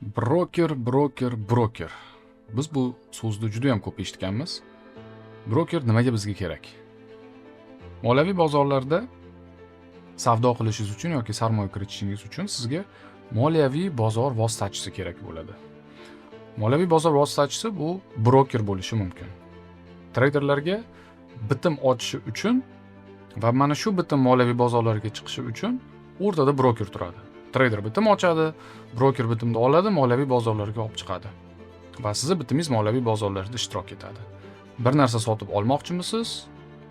Broker. Biz bu so'zni juda ham ko'p eshitganmiz. Broker nimaga bizga kerak? Moliyaviy bozorlarda savdo qilishingiz uchun yoki sarmoya kiritishingiz uchun sizga moliyaviy bozor vositachisi kerak bo'ladi. Moliyaviy bozor vositachisi bu broker bo'lishi mumkin. Treyderlarga bitim ochishi uchun va mana shu bitim moliyaviy bozorlarga chiqishi uchun o'rtada broker turadi. Trader bitim ochadi, broker bitimni oladi, moliyaviy bozorlarga olib chiqadi. Va sizni bitimingiz moliyaviy bozorlarda ishtirok etadi. Bir narsa sotib olmoqchimisiz?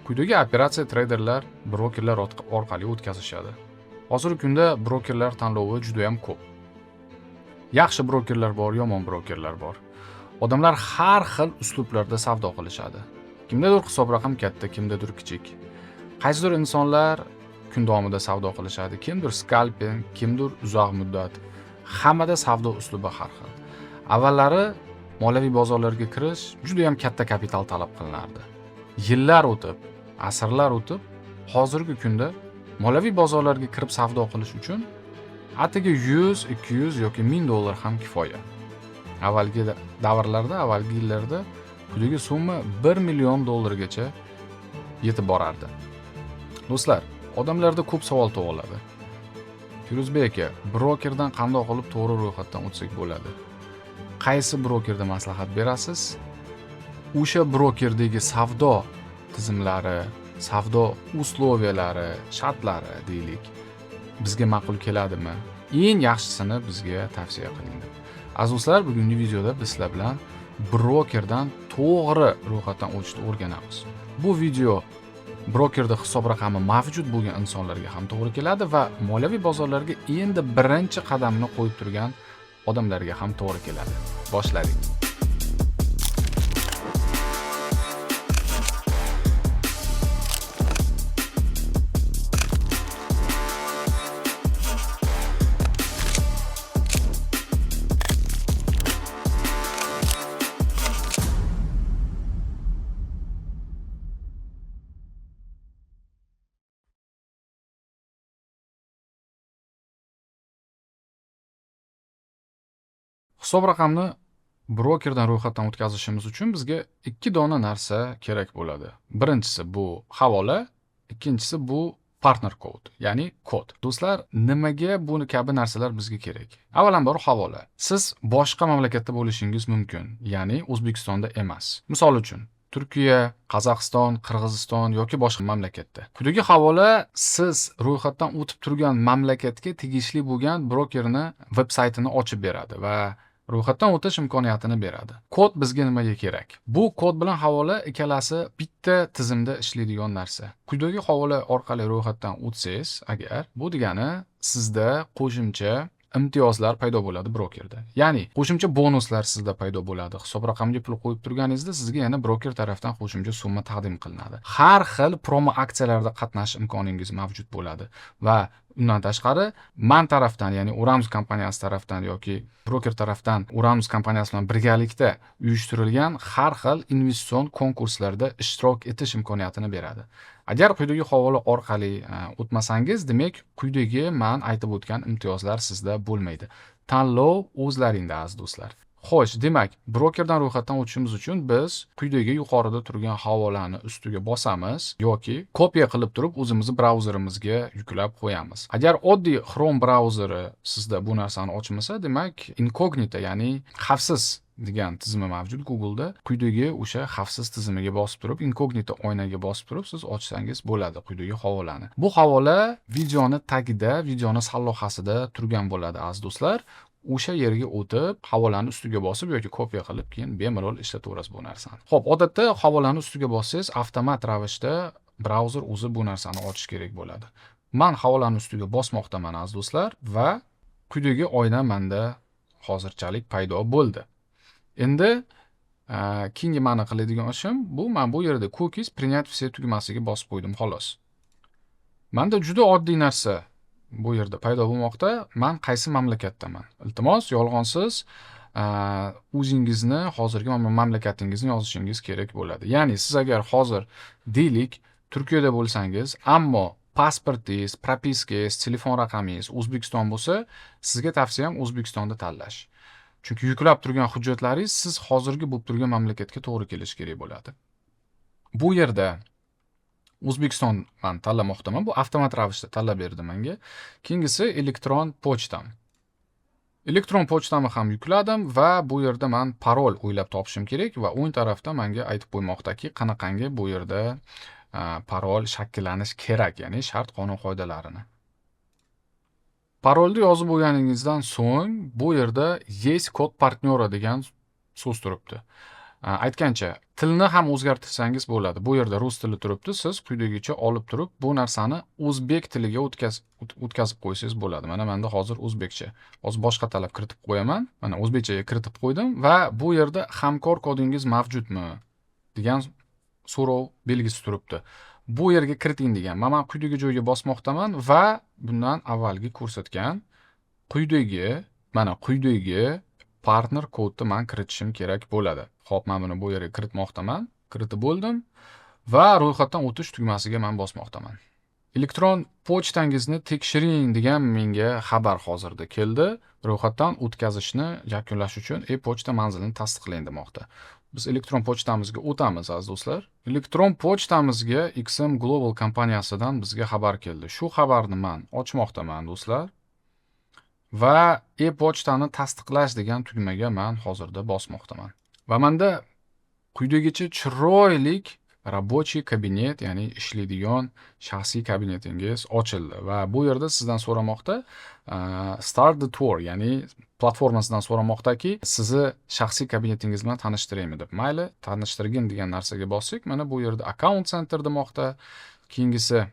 Quyidagi operatsiya treyderlar brokerlar orqali o'tkazishadi. Hozirgi kunda brokerlar tanlovi juda ham ko'p. Yaxshi brokerlar bor, yomon brokerlar bor. Odamlar har xil uslublarda savdo qilishadi. Kimdadir hisob raqam katta, kimdadir kichik. Qaysidir insonlar kun davomida savdo qilishadi, kimdir skalping, kimdir uzoq muddat. Hammada savdo uslubi har xil. Avvallari moliyaviy bozorlarga kirish juda ham katta kapital talab qilinardi. Yillar o'tib, asrlar o'tib, hozirgi kunda moliyaviy bozorlarga kirib savdo qilish uchun atigi 100, 200 yoki 1000 dollar ham kifoya. Avvalgi davrlarda, avvalgi yillarda quyidagi summa 1 million dollargacha yetib borardi. Do'stlar, odamlarda ko'p savol tug'iladi. Firuzbek aka, brokerdan qanday qilib to'g'ri ro'yxatdan o'tsak bo'ladi? Qaysi brokerda maslahat berasiz? O'sha brokerdagi savdo tizimlari, savdo usloviyalari, shartlari deylik, bizga ma'qul keladimi? Eng yaxshisini bizga tavsiya qiling. Aziz do'stlar, bugungi videoda biz sizlar bilan brokerdan to'g'ri ro'yxatdan o'tishni o'rganamiz. Bu video brokerda hisob raqami mavjud bo'lgan insonlarga ham to'g'ri keladi va moliyaviy bozorlarga endi birinchi qadamni qo'yib turgan odamlarga ham to'g'ri keladi. Boshladik. Hisob raqamni brokerdan ro'yxatdan o'tkazishimiz uchun bizga ikki dona narsa kerak bo'ladi. Birinchisi bu havola, ikkinchisi bu partner code, ya'ni kod. Do'stlar, nimaga buni kabi narsalar bizga kerak? Avvalambor havola. Siz boshqa mamlakatda bo'lishingiz mumkin, ya'ni O'zbekistonda emas. Misol uchun, Turkiya, Qozog'iston, Qirg'iziston yoki boshqa mamlakatda. Quyidagi havola siz ro'yxatdan o'tib turgan mamlakatga tegishli bo'lgan brokerni veb-saytini ochib beradi va ro'yxatdan o'tish imkoniyatini beradi. Kod bizga nimaga kerak? Bu kod bilan havola ikkalasi bitta tizimda ishlaydigan narsa. Quyidagi havola orqali ro'yxatdan o'tsangiz, agar bu degani sizda qo'shimcha imtiyozlar paydo bo'ladi brokerda. Ya'ni qo'shimcha bonuslar sizda paydo bo'ladi. Hisob raqamiga pul qo'yib turganingizda sizga yana broker tarafdan qo'shimcha summa taqdim qilinadi. Har xil promo aksiyalarda qatnashish imkoningiz mavjud bo'ladi va undan tashqari man tarafdan, ya'ni Uranus kompaniyasi tarafdan yoki broker tarafdan Uranus kompaniyasi bilan birgalikda uyushtirilgan har xil investitsion konkurslarda ishtirok etish imkoniyatini beradi. Agar quyidagi havola orqali o'tmasangiz, demak quyidagi men aytib o'tgan imtiyozlar sizda bo'lmaydi. Tanlov o'zlaringda, aziz do'stlar. Xo'sh, demak, brokerdan ro'yxatdan o'tishimiz uchun biz quyidagi yuqorida turgan havolani ustiga bosamiz yoki kopiya qilib turib o'zimizni brauzerimizga yuklab qo'yamiz. Agar oddiy Chrome brauzeri sizda bu narsani ochmasa, demak incognito, ya'ni xavfsiz degan tizimi mavjud Google'da. Quyidagi o'sha xavfsiz tizimiga bosib turib, incognito oynaga bosib turib siz ochsangiz bo'ladi quyidagi havolani. Bu havola videoni tagida, videoni sallohasida turgan bo'ladi, aziz do'stlar. O'sha yerga o'tib, havolani ustiga bosib yoki kopiya qilib keyin bemalol ishlataverasiz bu narsani. Xo'p, odatda havolani ustiga bossangiz, avtomat ravishda brauzer o'zi bu narsani ochish kerak bo'ladi. Men havolani ustiga bosmoqdaman, aziz do'stlar, va quyidagi oyna menda hozirchalik paydo bo'ldi. Endi keyingi ma'no qiladigan ishim bu, men bu yerda cookies принять все tugmasiga bosib qo'ydim xolos. Menda juda oddiy narsa bu yerda paydo bo'lmoqda. Men qaysi mamlakatdaman? Iltimos, yolg'onsiz o'zingizni hozirgi mamlakatingizni yozishingiz kerak bo'ladi. Ya'ni siz agar hozir deylik Turkiyada bo'lsangiz, ammo pasportingiz, propiskangiz, telefon raqamingiz O'zbekiston bo'lsa, sizga tavsiyam O'zbekistonda tanlash. Chunki yuklab turgan hujjatlaringiz siz hozirgi bo'lib turgan mamlakatga to'g'ri kelishi kerak bo'ladi. Bu yerda O'zbekiston men tanlamoqdaman. Bu avtomat ravishda tanlab berdi menga. Keyingisi elektron pochtam. Elektron pochtamni ham yukladim va bu yerda men parol o'ylab topishim kerak va o'ng tarafda menga aytib qo'ymoqdaki, qanaqangi bu yerda parol shakllanish kerak, ya'ni shart qonun qoidalarini. Parolni yozib bo'lganingizdan so'ng bu yerda есть kod partnyora degan so'z turibdi. Aytgancha, tilni ham o'zgartirsangiz bo'ladi. Bu yerda rus tili turibdi. Siz quyidagicha olib turib, bu narsani o'zbek tiliga o'tkazib qo'ysangiz bo'ladi. Mana menda hozir o'zbekcha. Hozir boshqa talab kiritib qo'yaman. Mana o'zbekchaga kiritib qo'ydim va bu yerda hamkor kodingiz mavjudmi degan so'rov belgisi turibdi. Bu yerga kiriting degan. Men quyidagi joyga bosmoqdaman va bundan avvalgi ko'rsatgan quyidagi partner kodni men kiritishim kerak bo'ladi. Xo'p, men buni bu yerga kiritmoqdaman. Kiritib bo'ldim va ro'yxatdan o'tish tugmasiga men bosmoqdaman. Elektron pochtangizni tekshiring degan menga xabar hozirda keldi. Ro'yxatdan o'tkazishni yakunlash uchun e-pochta manzilini tasdiqlang demoqda. Biz elektron pochtamizga o'tamiz aziz do'stlar. Elektron pochtamizga XM Global kompaniyasidan bizga xabar keldi. Shu xabarni men ochmoqdaman do'stlar. Va e-pochtani tasdiqlash degan tugmaga men hozirda bosmoqdaman. Va menda quyidagicha chiroylik рабочий kabinet, ya'ni ishlaydigan shaxsiy kabinetingiz ochildi va bu yerda sizdan so'ramoqda start the tour, ya'ni platformasidan so'ramoqdaki, sizni shaxsiy kabinetingiz bilan tanishtiraymi deb. Mayli, tanishtirgin degan narsaga bossak, mana bu yerda account center demoqda. Keyingisi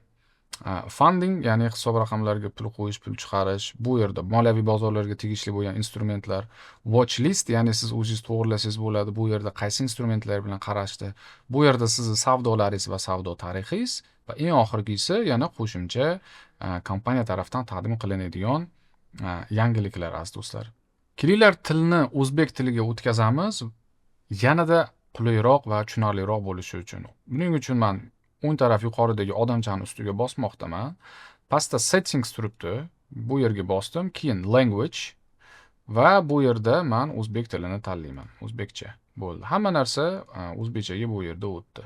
funding, ya'ni hisob raqamlariga pul qo'yish, pul chiqarish. Bu yerda moliyaviy bozorlarga tegishli bo'lgan instrumentlar, watch list, ya'ni siz o'zingiz to'g'rilasangiz bo'ladi. Bu yerda qaysi instrumentlar bilan qarashdi. Bu yerda sizni savdolaringiz va savdo tarixingiz va eng oxirgisi yana qo'shimcha kompaniya tomonidan taqdim qilinadigan yangiliklar aziz do'stlar. Kelinglar tilni o'zbek tiliga o'tkazamiz. Yanada qulayroq va tushunarliroq bo'lishi uchun. Buning uchun men o'ng taraf yuqoridagi odamchani ustiga bosmoqdaman. Pastda settings turibdi. Bu yerga bosdim. Keyin language va bu yerda men o'zbek tilini tanlayman. O'zbekcha bo'ldi. Hamma narsa o'zbekchaga bu yerda o'tdi.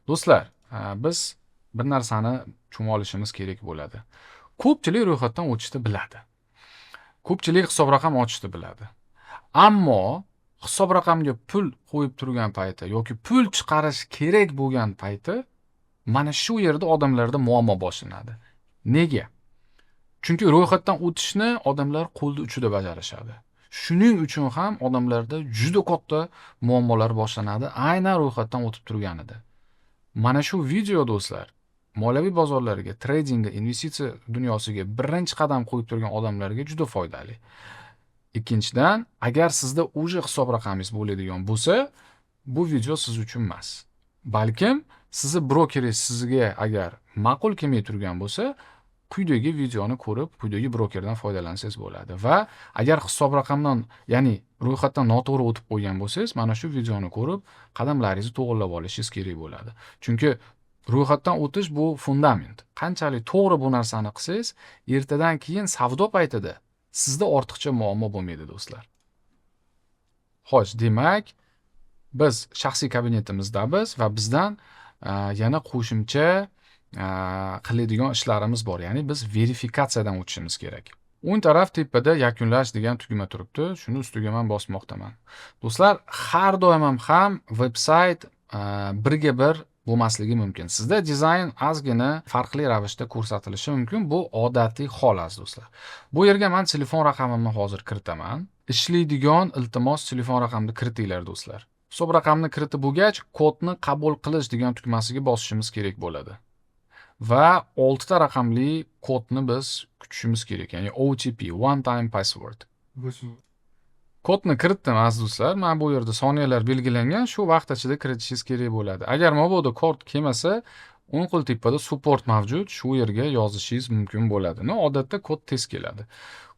Do'stlar, biz bir narsani tushunib olishimiz kerak bo'ladi. Ko'pchilik ro'yxatdan o'tishni biladi. Ko'pchilik hisob raqam ochishni biladi. Ammo hisob raqamga pul qo'yib turgan payti yoki pul chiqarish kerak bo'lgan payti mana shu yerda odamlarda muammo boshlanadi. Nega? Chunki ro'yxatdan o'tishni odamlar qo'lda uchida bajarishadi. Shuning uchun ham odamlarda juda katta muammolar boshlanadi, aynan ro'yxatdan o'tib turganida. Mana shu video do'stlar, moliyaviy bozorlarga, tradingga, investitsiya dunyosiga birinchi qadam qo'yib turgan odamlarga juda foydali. Ikkinchidan, agar sizda o'sha hisob raqamingiz bo'ladigan bo'lsa, bu video siz uchun emas. Balkim sizni brokeringiz sizga agar ma'qul kelmay turgan bo'lsa, quyidagi videoni ko'rib, quyidagi brokerdan foydalansangiz bo'ladi. Va agar hisob raqamdan, ya'ni ro'yxatdan noto'g'ri o'tib qo'ygan bo'lsangiz, mana shu videoni ko'rib, qadamlaringizni to'g'rilab olishingiz kerak bo'ladi. Chunki ro'yxatdan o'tish bu fundament. Qanchalik to'g'ri bu narsani qilsangiz, ertadan keyin savdo paytida sizda ortiqcha muammo bo'lmaydi do'stlar. Xo'sh, demak, biz shaxsiy kabinetimizdamiz va bizdan yana qo'shimcha qiladigan ishlarimiz bor. Ya'ni biz verifikatsiyadan o'tishimiz kerak. O'ng taraf tepada yakunlash degan tugma turibdi. Shuni ustiga men bosmoqdaman. Do'stlar, har doim ham veb-sayt birga bir bo'lmasligi mumkin. Sizda dizayn ozgina farqli ravishda ko'rsatilishi mumkin. Bu odatiy hol aziz do'stlar. Bu yerga men telefon raqamimni hozir kiritaman. Ishlaydigan iltimos telefon raqamni kiritinglar do'stlar. Hisob raqamni kiritib bo'lgach, kodni qabul qilish degan tugmasiga bosishimiz kerak bo'ladi. Va 6 ta raqamli kodni biz kutishimiz kerak, ya'ni OTP, one time password. Kodni kiritdim aziz do'stlar. Men bu yerda soniyalar belgilangan, shu vaqt ichida kiritishingiz kerak bo'ladi. Agar mabodo kod kelmasa, o'ng qo'l tepada support mavjud, shu yerga yozishingiz mumkin bo'ladi. Odatda kod tez keladi.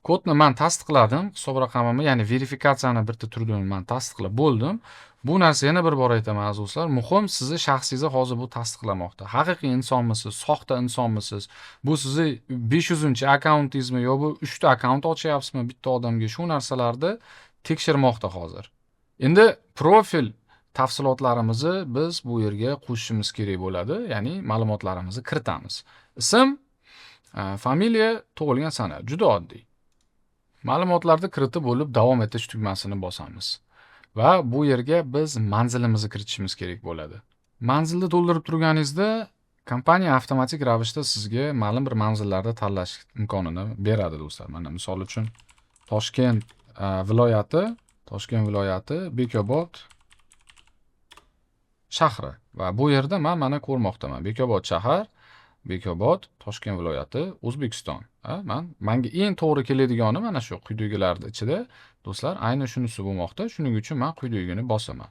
Kodni men tasdiqladim, hisob raqamimni, ya'ni verifikatsiyani bitta turdan men tasdiqlab bo'ldim. Bu narsa yana bir bor aytaman aziz do'stlar, muhim sizni shaxsingizni hozir bu tasdiqlamoqda. Haqiqiy insonmisiz, soxta insonmisiz? Bu sizni 500-chi akkauntingizmi yo bu 3 ta akkaunt ochyapsizmi bitta odamga? Shu narsalarni tekshirmoqda hozir. Endi profil tafsilotlarimizni biz bu yerga qo'shishimiz kerak bo'ladi, ya'ni ma'lumotlarimizni kiritamiz. Ism, familiya, tug'ilgan sana. Juda oddiy. Ma'lumotlarni kiritib bo'lib davom etish tugmasini bosamiz. Va bu yerga biz manzilimizni kiritishimiz kerak bo'ladi. Manzilni to'ldirib turganingizda kompaniya avtomatik ravishda sizga ma'lum bir manzillarni tanlash imkonini beradi do'stlar. Mana misol uchun Toshkent viloyati Bekobod shahri va bu yerda mana ko'rmoqdaman. Bekobod shahar, Bekobod, Toshkent viloyati, O'zbekiston. Menga eng to'g'ri keladigani mana shu quyidagilarning ichida do'stlar ayni shunisi bo'lmoqda. Shuning uchun men quyidagini bosaman.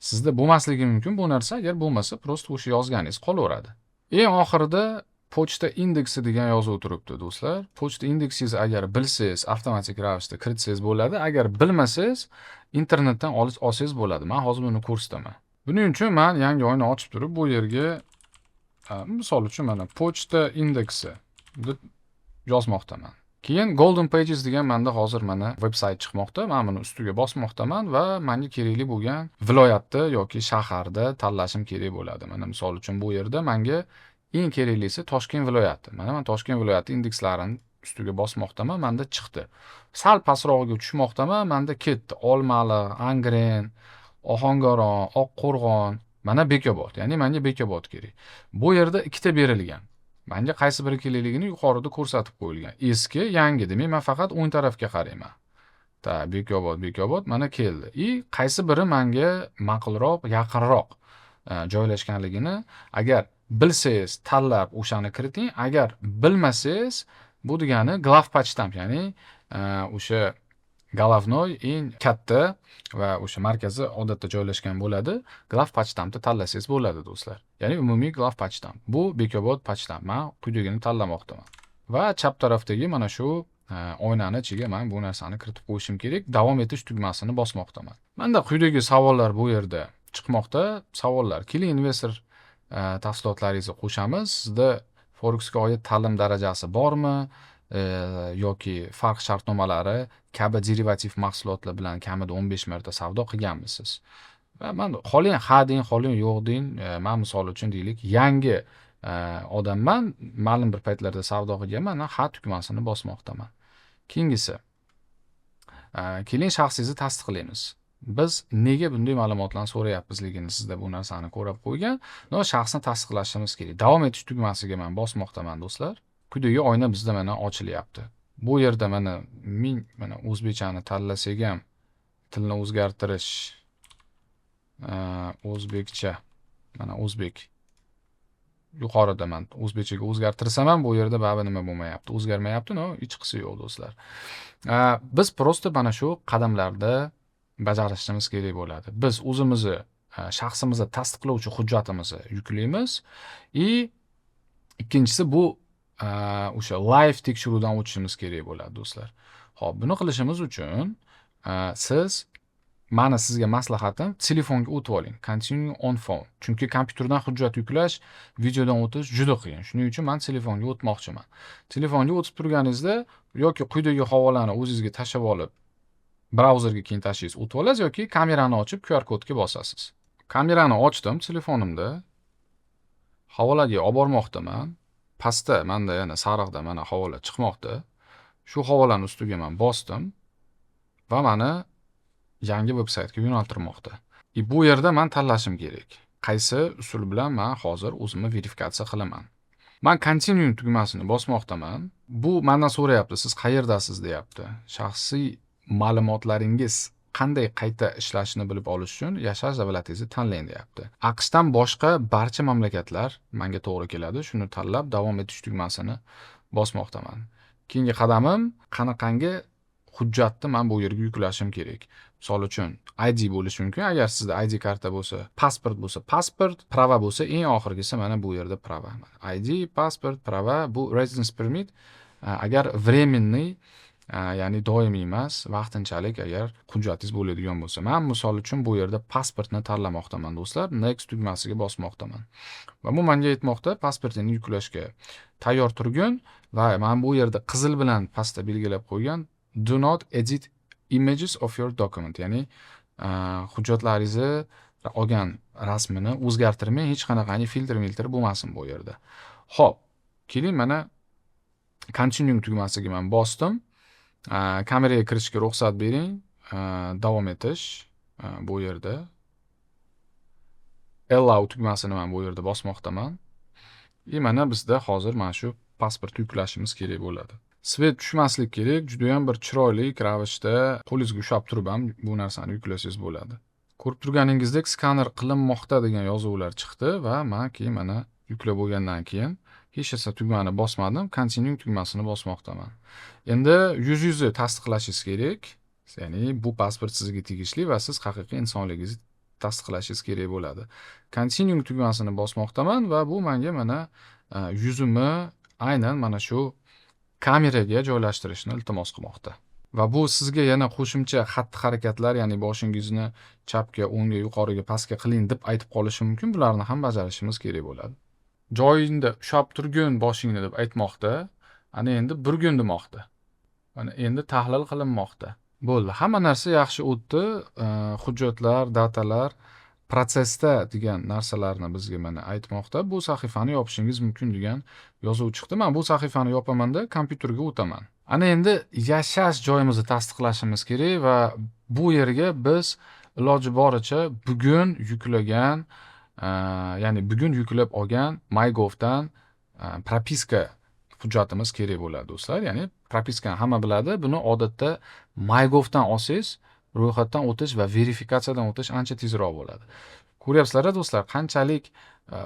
Sizda bo'lmasligi mumkin bu narsa, agar bo'lmasa prosta o'sha yozganingiz qolaveradi. Eng oxirida pochta indeksi degan yozuv turibdi do'stlar. Pochta indeksingizni agar bilsangiz, avtomatik ravishda kiritsangiz bo'ladi. Agar bilmasangiz, internetdan olsangiz bo'ladi. Men hozir buni ko'rsataman. Buning uchun men yangi oyni ochib turib, bu yerga misol uchun mana pochta indeksi deb yozmoqdaman. Keyin Golden Pages degan menda hozir mana veb-sayt chiqmoqda. Men buni ustiga bosmoqdaman va menga kerakli bo'lgan viloyatni yoki shaharda tanlashim kerak bo'ladi. Mana misol uchun bu yerda menga eng keraklisi Toshkent viloyati. Mana men Toshkent viloyati indekslarini ustiga bosmoqdaman, menda chiqdi. Sal pastrog'iga tushmoqdaman, menda ketdi. Olmaliq, Angren, Ohangaron, Oqqo'rg'on, mana Bekobod. Ya'ni menga Bekobod kerak. Bu yerda ikkita berilgan. Menga qaysi biri kerakligini yuqorida ko'rsatib qo'yilgan. Eski, yangi demak, men faqat o'ng tarafga qarayman. Bekobod mana keldi. Qaysi biri menga ma'qulroq, yaqinroq joylashganligini agar bilsangiz, tanlab o'shani kiriting. Agar bilmasangiz, bu degani glavpochtam, ya'ni o'sha Головной eng katta va o'sha markazi odatda joylashgan bo'ladi. Glavpochtamni tanlasangiz bo'ladi do'stlar. Ya'ni umumiy glavpochtam. Bu Bekobod pochtam. Men quyidagini tanlamoqdaman. Va chap tarafdagi mana shu oynani ichiga men bu narsani kiritib qo'yishim kerak. Davom etish tugmasini bosmoqdaman. Menda quyidagi savollar bu yerda chiqmoqda. Savollar. Keling investor tafsilotlaringizni qo'shamiz. Sizda Forexga oid ta'lim darajasi bormi? Yoki farq shartnomalari kabi derivativ mahsulotlar bilan kamida 15 marta savdo qilganmisiz? Va men xoling ha deng, xoling yo'q deng. Men misol uchun deylik, yangi odamman, ma'lum bir paytlarda savdo qilganman, ha tugmasini bosmoqdaman. Keyingisi. Keling shaxsingizni tasdiqlaymiz. Biz nega bunday ma'lumotlarni so'rayapmizligini sizda bu narsani ko'rib qo'ygan. Shaxsni tasdiqlashimiz kerak. Davom etish tugmasiga men bosmoqdaman do'stlar. Quyidagi oyna bizda mana ochilyapti. Bu yerda mana mana o'zbekchani tanlasak ham tilni o'zgartirish o'zbekcha mana o'zbek yuqorida men o'zbekchaga o'zgartirsam ham bu yerda baribir nima bo'lmayapti, o'zgarmayapti, hech qisi yo'q do'stlar. Biz prosta mana shu qadamlarda bajarishimiz kerak bo'ladi. Biz o'zimizni shaxsimizni tasdiqlovchi hujjatimizni yuklaymiz. Ikkinchisi bu o'sha live tekshiruvdan o'tishimiz kerak bo'ladi do'stlar. Xo'p, buni qilishimiz uchun siz meni sizga maslahatim telefonga o'tib oling. Continue on phone. Chunki kompyuterdan hujjat yuklash, videodan o'tish juda qiyin. Shuning uchun men telefonga o'tmoqchiman. Telefonga o'tib turganingizda yoki quyidagi havolani o'zingizga tashlab olib, brauzerga keyin tashlaysiz, o'tib olasiz yoki kamerani ochib QR kodga bosasiz. Kamerani ochdim telefonimda. Havolaga olib bormoqdaman. Pastda menda yana sariqda mana havola chiqmoqda. Shu havolani ustiga men bosdim va meni yangi veb-saytga yo'naltirmoqda. Bu yerda men tanlashim kerak. Qaysi usul bilan men hozir o'zimni verifikatsiya qilaman. Men continue tugmasini bosmoqdaman. Bu mendan so'rayapti, siz qayerdasiz deyapti. Shaxsiy ma'lumotlaringiz qanday qayta ishlashini bilib olish uchun yashash davlatingizni tanlang deyapti. AQShdan boshqa barcha mamlakatlar menga to'g'ri keladi. Shuni tanlab davom etish tugmasini bosmoqdaman. Keyingi qadamim qanaqangi hujjatni men bu yerga yuklashim kerak. Misol uchun ID bo'lishi mumkin. Agar sizda ID karta bo'lsa, pasport bo'lsa, pasport, prava bo'lsa, eng oxirgisi mana bu yerda prava. ID, pasport, prava, bu residence permit. Agar временный, ya'ni doimiy emas, vaqtinchalik agar hujjatingiz bo'ladigan bo'lsa, men misol uchun bu yerda pasportni tanlamoqdaman do'stlar. Next tugmasiga bosmoqdaman. Va bu menga aytmoqda, pasportingizni yuklashga tayyor turgin va men bu yerda qizil bilan pastda belgilab qo'ygan do not edit images of your document, ya'ni hujjatlaringizni olgan rasmini o'zgartirmang, hech qanaqangi filtr bo'lmasin bu yerda. Xo'p, keling mana continue tugmasiga men bosdim. Kameraga kirishga ruxsat bering. Davom etish bu yerda. Allow tugmasini men bu yerda bosmoqdaman. Mana bizda hozir mana shu pasport yuklashimiz kerak bo'ladi. Svet tushmaslik kerak, juda ham bir chiroyli ravishda qo'lingizga ushlab turib ham bu narsani yuklasangiz bo'ladi. Ko'rib turganingizdek skaner qilinmoqda degan yozuvlar chiqdi va men keyin mana yuklab bo'lgandan keyin hech narsa tugmani bosmadim, continue tugmasini bosmoqdaman. Endi yuzingizni tasdiqlashingiz kerak. Ya'ni bu pasport sizga tegishli va siz haqiqiy insonligingizni tasdiqlashingiz kerak bo'ladi. Continue tugmasini bosmoqdaman va bu menga mana yuzimni aynan mana shu kameraga joylashtirishni iltimos qilmoqda. Va bu sizga yana qo'shimcha xatti-harakatlar, ya'ni boshingizni chapga, o'ngga, yuqoriga, pastga qiling deb aytib qolishi mumkin. Bularni ham bajarishimiz kerak bo'ladi. Joyingda ushlab turgin boshingni deb aytmoqda. Ana endi burgin demoqda. Mana endi tahlil qilinmoqda. Bo'ldi. Hamma narsa yaxshi o'tdi. Hujjatlar, datalar protsessda degan narsalarni bizga mana aytmoqda. Bu sahifani yopishingiz mumkin degan yozuv chiqdi. Men bu sahifani yopamanda kompyuterga o'taman. Ana endi yashash joyimizni tasdiqlashimiz kerak va bu yerga biz iloji boricha bugun yuklagan, ya'ni bugun yuklab olgan MyGovdan propiska hujjatimiz kerak bo'ladi do'stlar. Ya'ni propiskani hamma biladi. Buni odatda MyGovdan olsangiz ro'yxatdan o'tish va verifikatsiyadan o'tish ancha tezroq bo'ladi. Ko'ryapsizlar do'stlar, qanchalik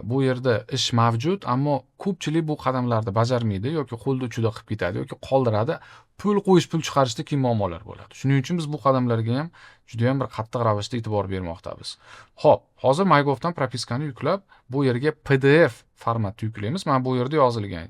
bu yerda ish mavjud, ammo ko'pchilik bu qadamlarni bajarmaydi yoki qo'lda uchida qilib ketadi yoki qoldiradi. Pul qo'yish, pul chiqarishda keyin muammolar bo'ladi. Shuning uchun biz bu qadamlarga ham juda ham bir qattiq ravishda e'tibor bermoqdamiz. Xo'p, hozir MyGovdan propiskani yuklab, bu yerga PDF formatda yuklaymiz. Mana bu yerda yozilgan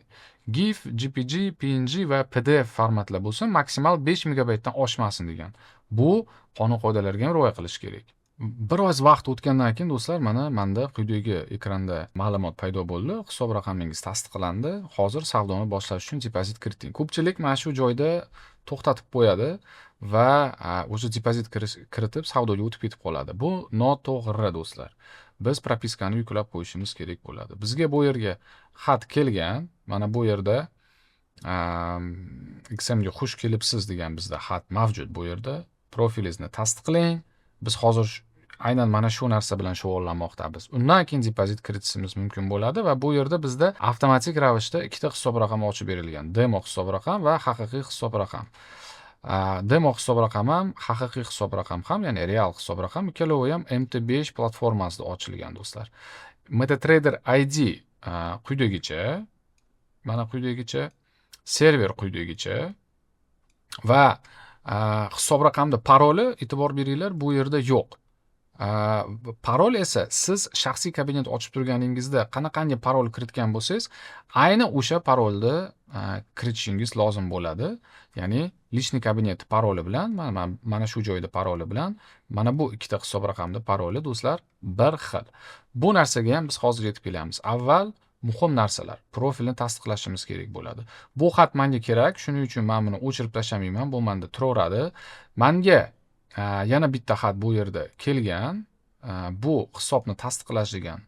GIF, JPG, PNG va PDF formatlar bo'lsin, maksimal 5 megabaytdan oshmasin degan. Bu qonun qoidalariga ham rioya qilish kerak. Biroz vaqt o'tgandan keyin do'stlar, mana menda quyidagi ekranda ma'lumot paydo bo'ldi. Hisob raqamingiz tasdiqlandi. Hozir savdoni boshlash uchun depozit kiriting. Ko'pchilik mana shu joyda to'xtatib qo'yadi va o'sha depozit kiritib savdoga o'tib ketib qoladi. Bu noto'g'ri do'stlar. Biz propiskani yuklab qo'yishimiz kerak bo'ladi. Bizga bu yerga xat kelgan. Mana bu yerda XMga xush kelibsiz degan bizda xat mavjud bu yerda. Profilingizni tasdiqlang. Biz hozir aynan mana shu narsa bilan shug'ullanmoqdamiz. Undan keyin depozit kiritishimiz mumkin bo'ladi va bu yerda bizda avtomatik ravishda ikkita hisob raqami ochib berilgan. Demo hisob raqam va haqiqiy hisob raqam. Demo hisob raqam ham, haqiqiy hisob raqam ham, ya'ni real hisob raqam ikkalovi ham MT5 platformasida ochilgan do'stlar. MetaTrader ID quyidagicha, mana quyidagicha, server quyidagicha va hisob raqamda paroli e'tibor beringlar, bu yerda yo'q. Parol esa siz shaxsiy kabinet ochib turganingizda qanaqangi parol kiritgan bo'lsangiz, ayni o'sha parolni kiritishingiz lozim bo'ladi. Ya'ni lishniy kabinet paroli bilan, mana shu joyda paroli bilan, mana bu ikkita hisob raqamda paroli do'stlar bir xil. Bu narsaga ham biz hozir yetib kelamiz. Avval muhim narsalar, profilni tasdiqlashimiz kerak bo'ladi. Bu xat menga kerak, shuning uchun men buni o'chirib tashlamayman, bu menda turaveradi. Menga yana bitta xat bu yerda kelgan, bu hisobni tasdiqlash degan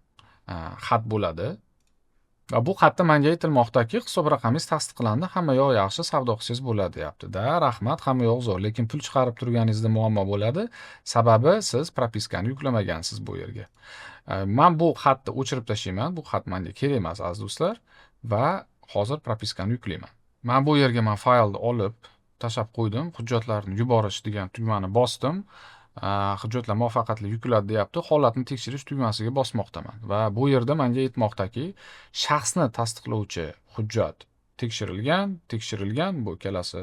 xat bo'ladi. Va bu xatda menga aytilmoqdaki, hisob raqamingiz tasdiqlandi, hamma yoq yaxshi, savdo qilsangiz bo'ladi, deyapti. Rahmat, hamma yoq zo'r, lekin pul chiqarib turganingizda muammo bo'ladi. Sababi siz propiskani yuklamagansiz bu yerga. Men bu xatni o'chirib tashlayman. Bu xat menga kerak emas, aziz do'stlar, va hozir propiskani yuklayman. Men bu yerga faylni olib tashlab qo'ydim. Hujjatlarni yuborish degan tugmani bosdim. Hujjatlar muvaffaqiyatli yukladi deyapti. Holatni tekshirish tugmasiga bosmoqdaman va bu yerda menga aytmoqdaki, shaxsni tasdiqlovchi hujjat tekshirilgan, bu ikkalasi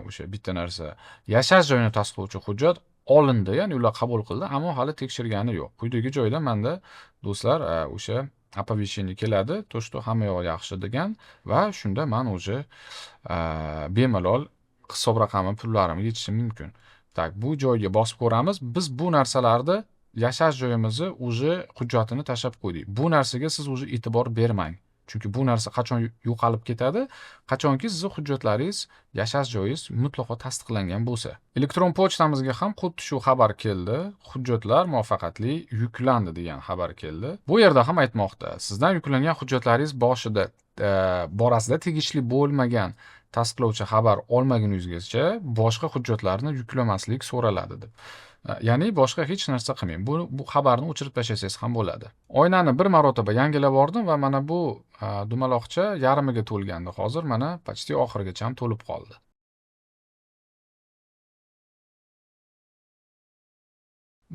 o'sha bitta narsa. Yashash joyini tasdiqlovchi hujjat olindi, ya'ni ular qabul qildi, ammo hali tekshirgani yo'q. Quyidagi joyda menda do'stlar o'sha оповещение keladi, to что hamma yoq yaxshi degan va shunda men o'sha bemalol hisob raqami pullarimga yetishi mumkin. Tak, bu joyga bosib ko'ramiz. Biz bu narsalarni yashash joyimizni o'zi hujjatini tashlab qo'ydik. Bu narsaga siz o'zi e'tibor bermang. Chunki bu narsa qachon yo'qolib ketadi? Qachonki sizning hujjatlaringiz, yashash joyingiz mutlaqo tasdiqlangan bo'lsa. Elektron pochtamizga ham xuddi shu xabar keldi. Hujjatlar muvaffaqiyatli yuklandi degan xabar keldi. Bu yerda ham aytmoqda, sizdan yuklangan hujjatlaringiz boshida borasida tegishli bo'lmagan tasdiqlovchi xabar olmaguningizgacha boshqa hujjatlarni yuklamaslik so'raladi deb. Ya'ni boshqa hech narsa qilmang. Bu xabarni o'chirib tashlasangiz ham bo'ladi. Oynani bir marotaba yangilab bordim va mana bu dumaloqcha yarmiga to'lgandi. Hozir mana почти oxirigacha ham to'lib qoldi.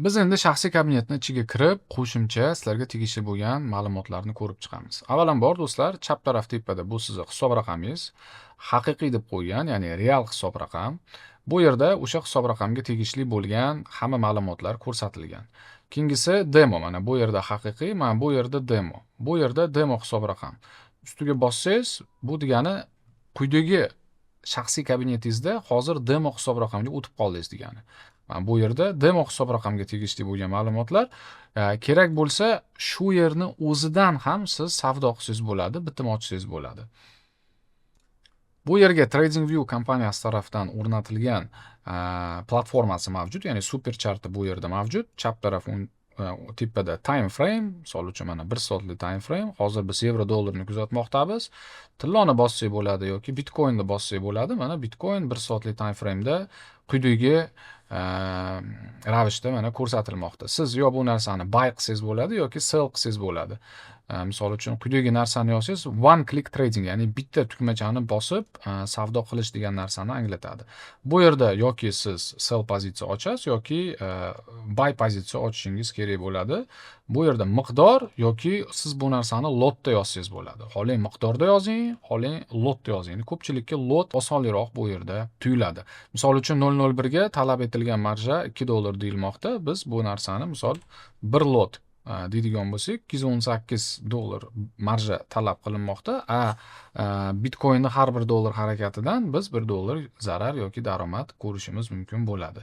Biz endi shaxsiy kabinetning ichiga kirib, qo'shimcha sizlarga tegishli bo'lgan ma'lumotlarni ko'rib chiqamiz. Avvalambor do'stlar, chap taraf tepada bu sizning hisob raqamingiz, haqiqiy deb qo'ygan, ya'ni real hisob raqam. Bu yerda o'sha hisob raqamga tegishli bo'lgan hamma ma'lumotlar ko'rsatilgan. Keyingisi demo, mana bu yerda haqiqiy, mana bu yerda demo. Bu yerda demo hisob raqam. Ustiga bossangiz, bu degani quyidagi shaxsiy kabinetingizda hozir demo hisob raqamga o'tib qoldingiz degani. Bu yerda demo hisob raqamga tegishli bo'lgan ma'lumotlar kerak bo'lsa shu yerni o'zidan ham siz savdo qilsangiz bo'ladi, bitim ochsangiz bo'ladi. Bu yerga TradingView kompaniyasi tomonidan o'rnatilgan platformasi mavjud, ya'ni Superchart'da bu yerda mavjud. Chap taraf tepada time frame, misol uchun mana 1 soatli time frame. Hozir biz yevro dollarni kuzatmoqdamiz. Tilloni bossak bo'ladi yoki Bitcoinni bossak bo'ladi. Mana Bitcoin 1 soatli time frameda quyidagi ravishda mana ko'rsatilmoqda. Siz yo bu narsani buy qilsangiz bo'ladi yoki sell qilsangiz bo'ladi. Misol uchun quyidagi narsani yozsangiz one click trading, ya'ni bitta tugmachani bosib savdo qilish degan narsani anglatadi. Bu yerda yoki siz sell pozitsiya ochasiz yoki buy pozitsiya ochishingiz kerak bo'ladi. Bu yerda miqdor yoki siz bu narsani lotda yozsangiz bo'ladi. Xohlang miqdorda yozing, xohlang lotda yozing. Ko'pchilikka lot osonliroq bu yerda tuyuladi. Misol uchun 001 ga talab etilgan marja $2 deyilmoqda. Biz bu narsani misol 1 lot deydigan bo'lsak, $218 marja talab qilinmoqda. Bitcoinning har bir dollar harakatidan biz $1 zarar yoki daromad ko'rishimiz mumkin bo'ladi.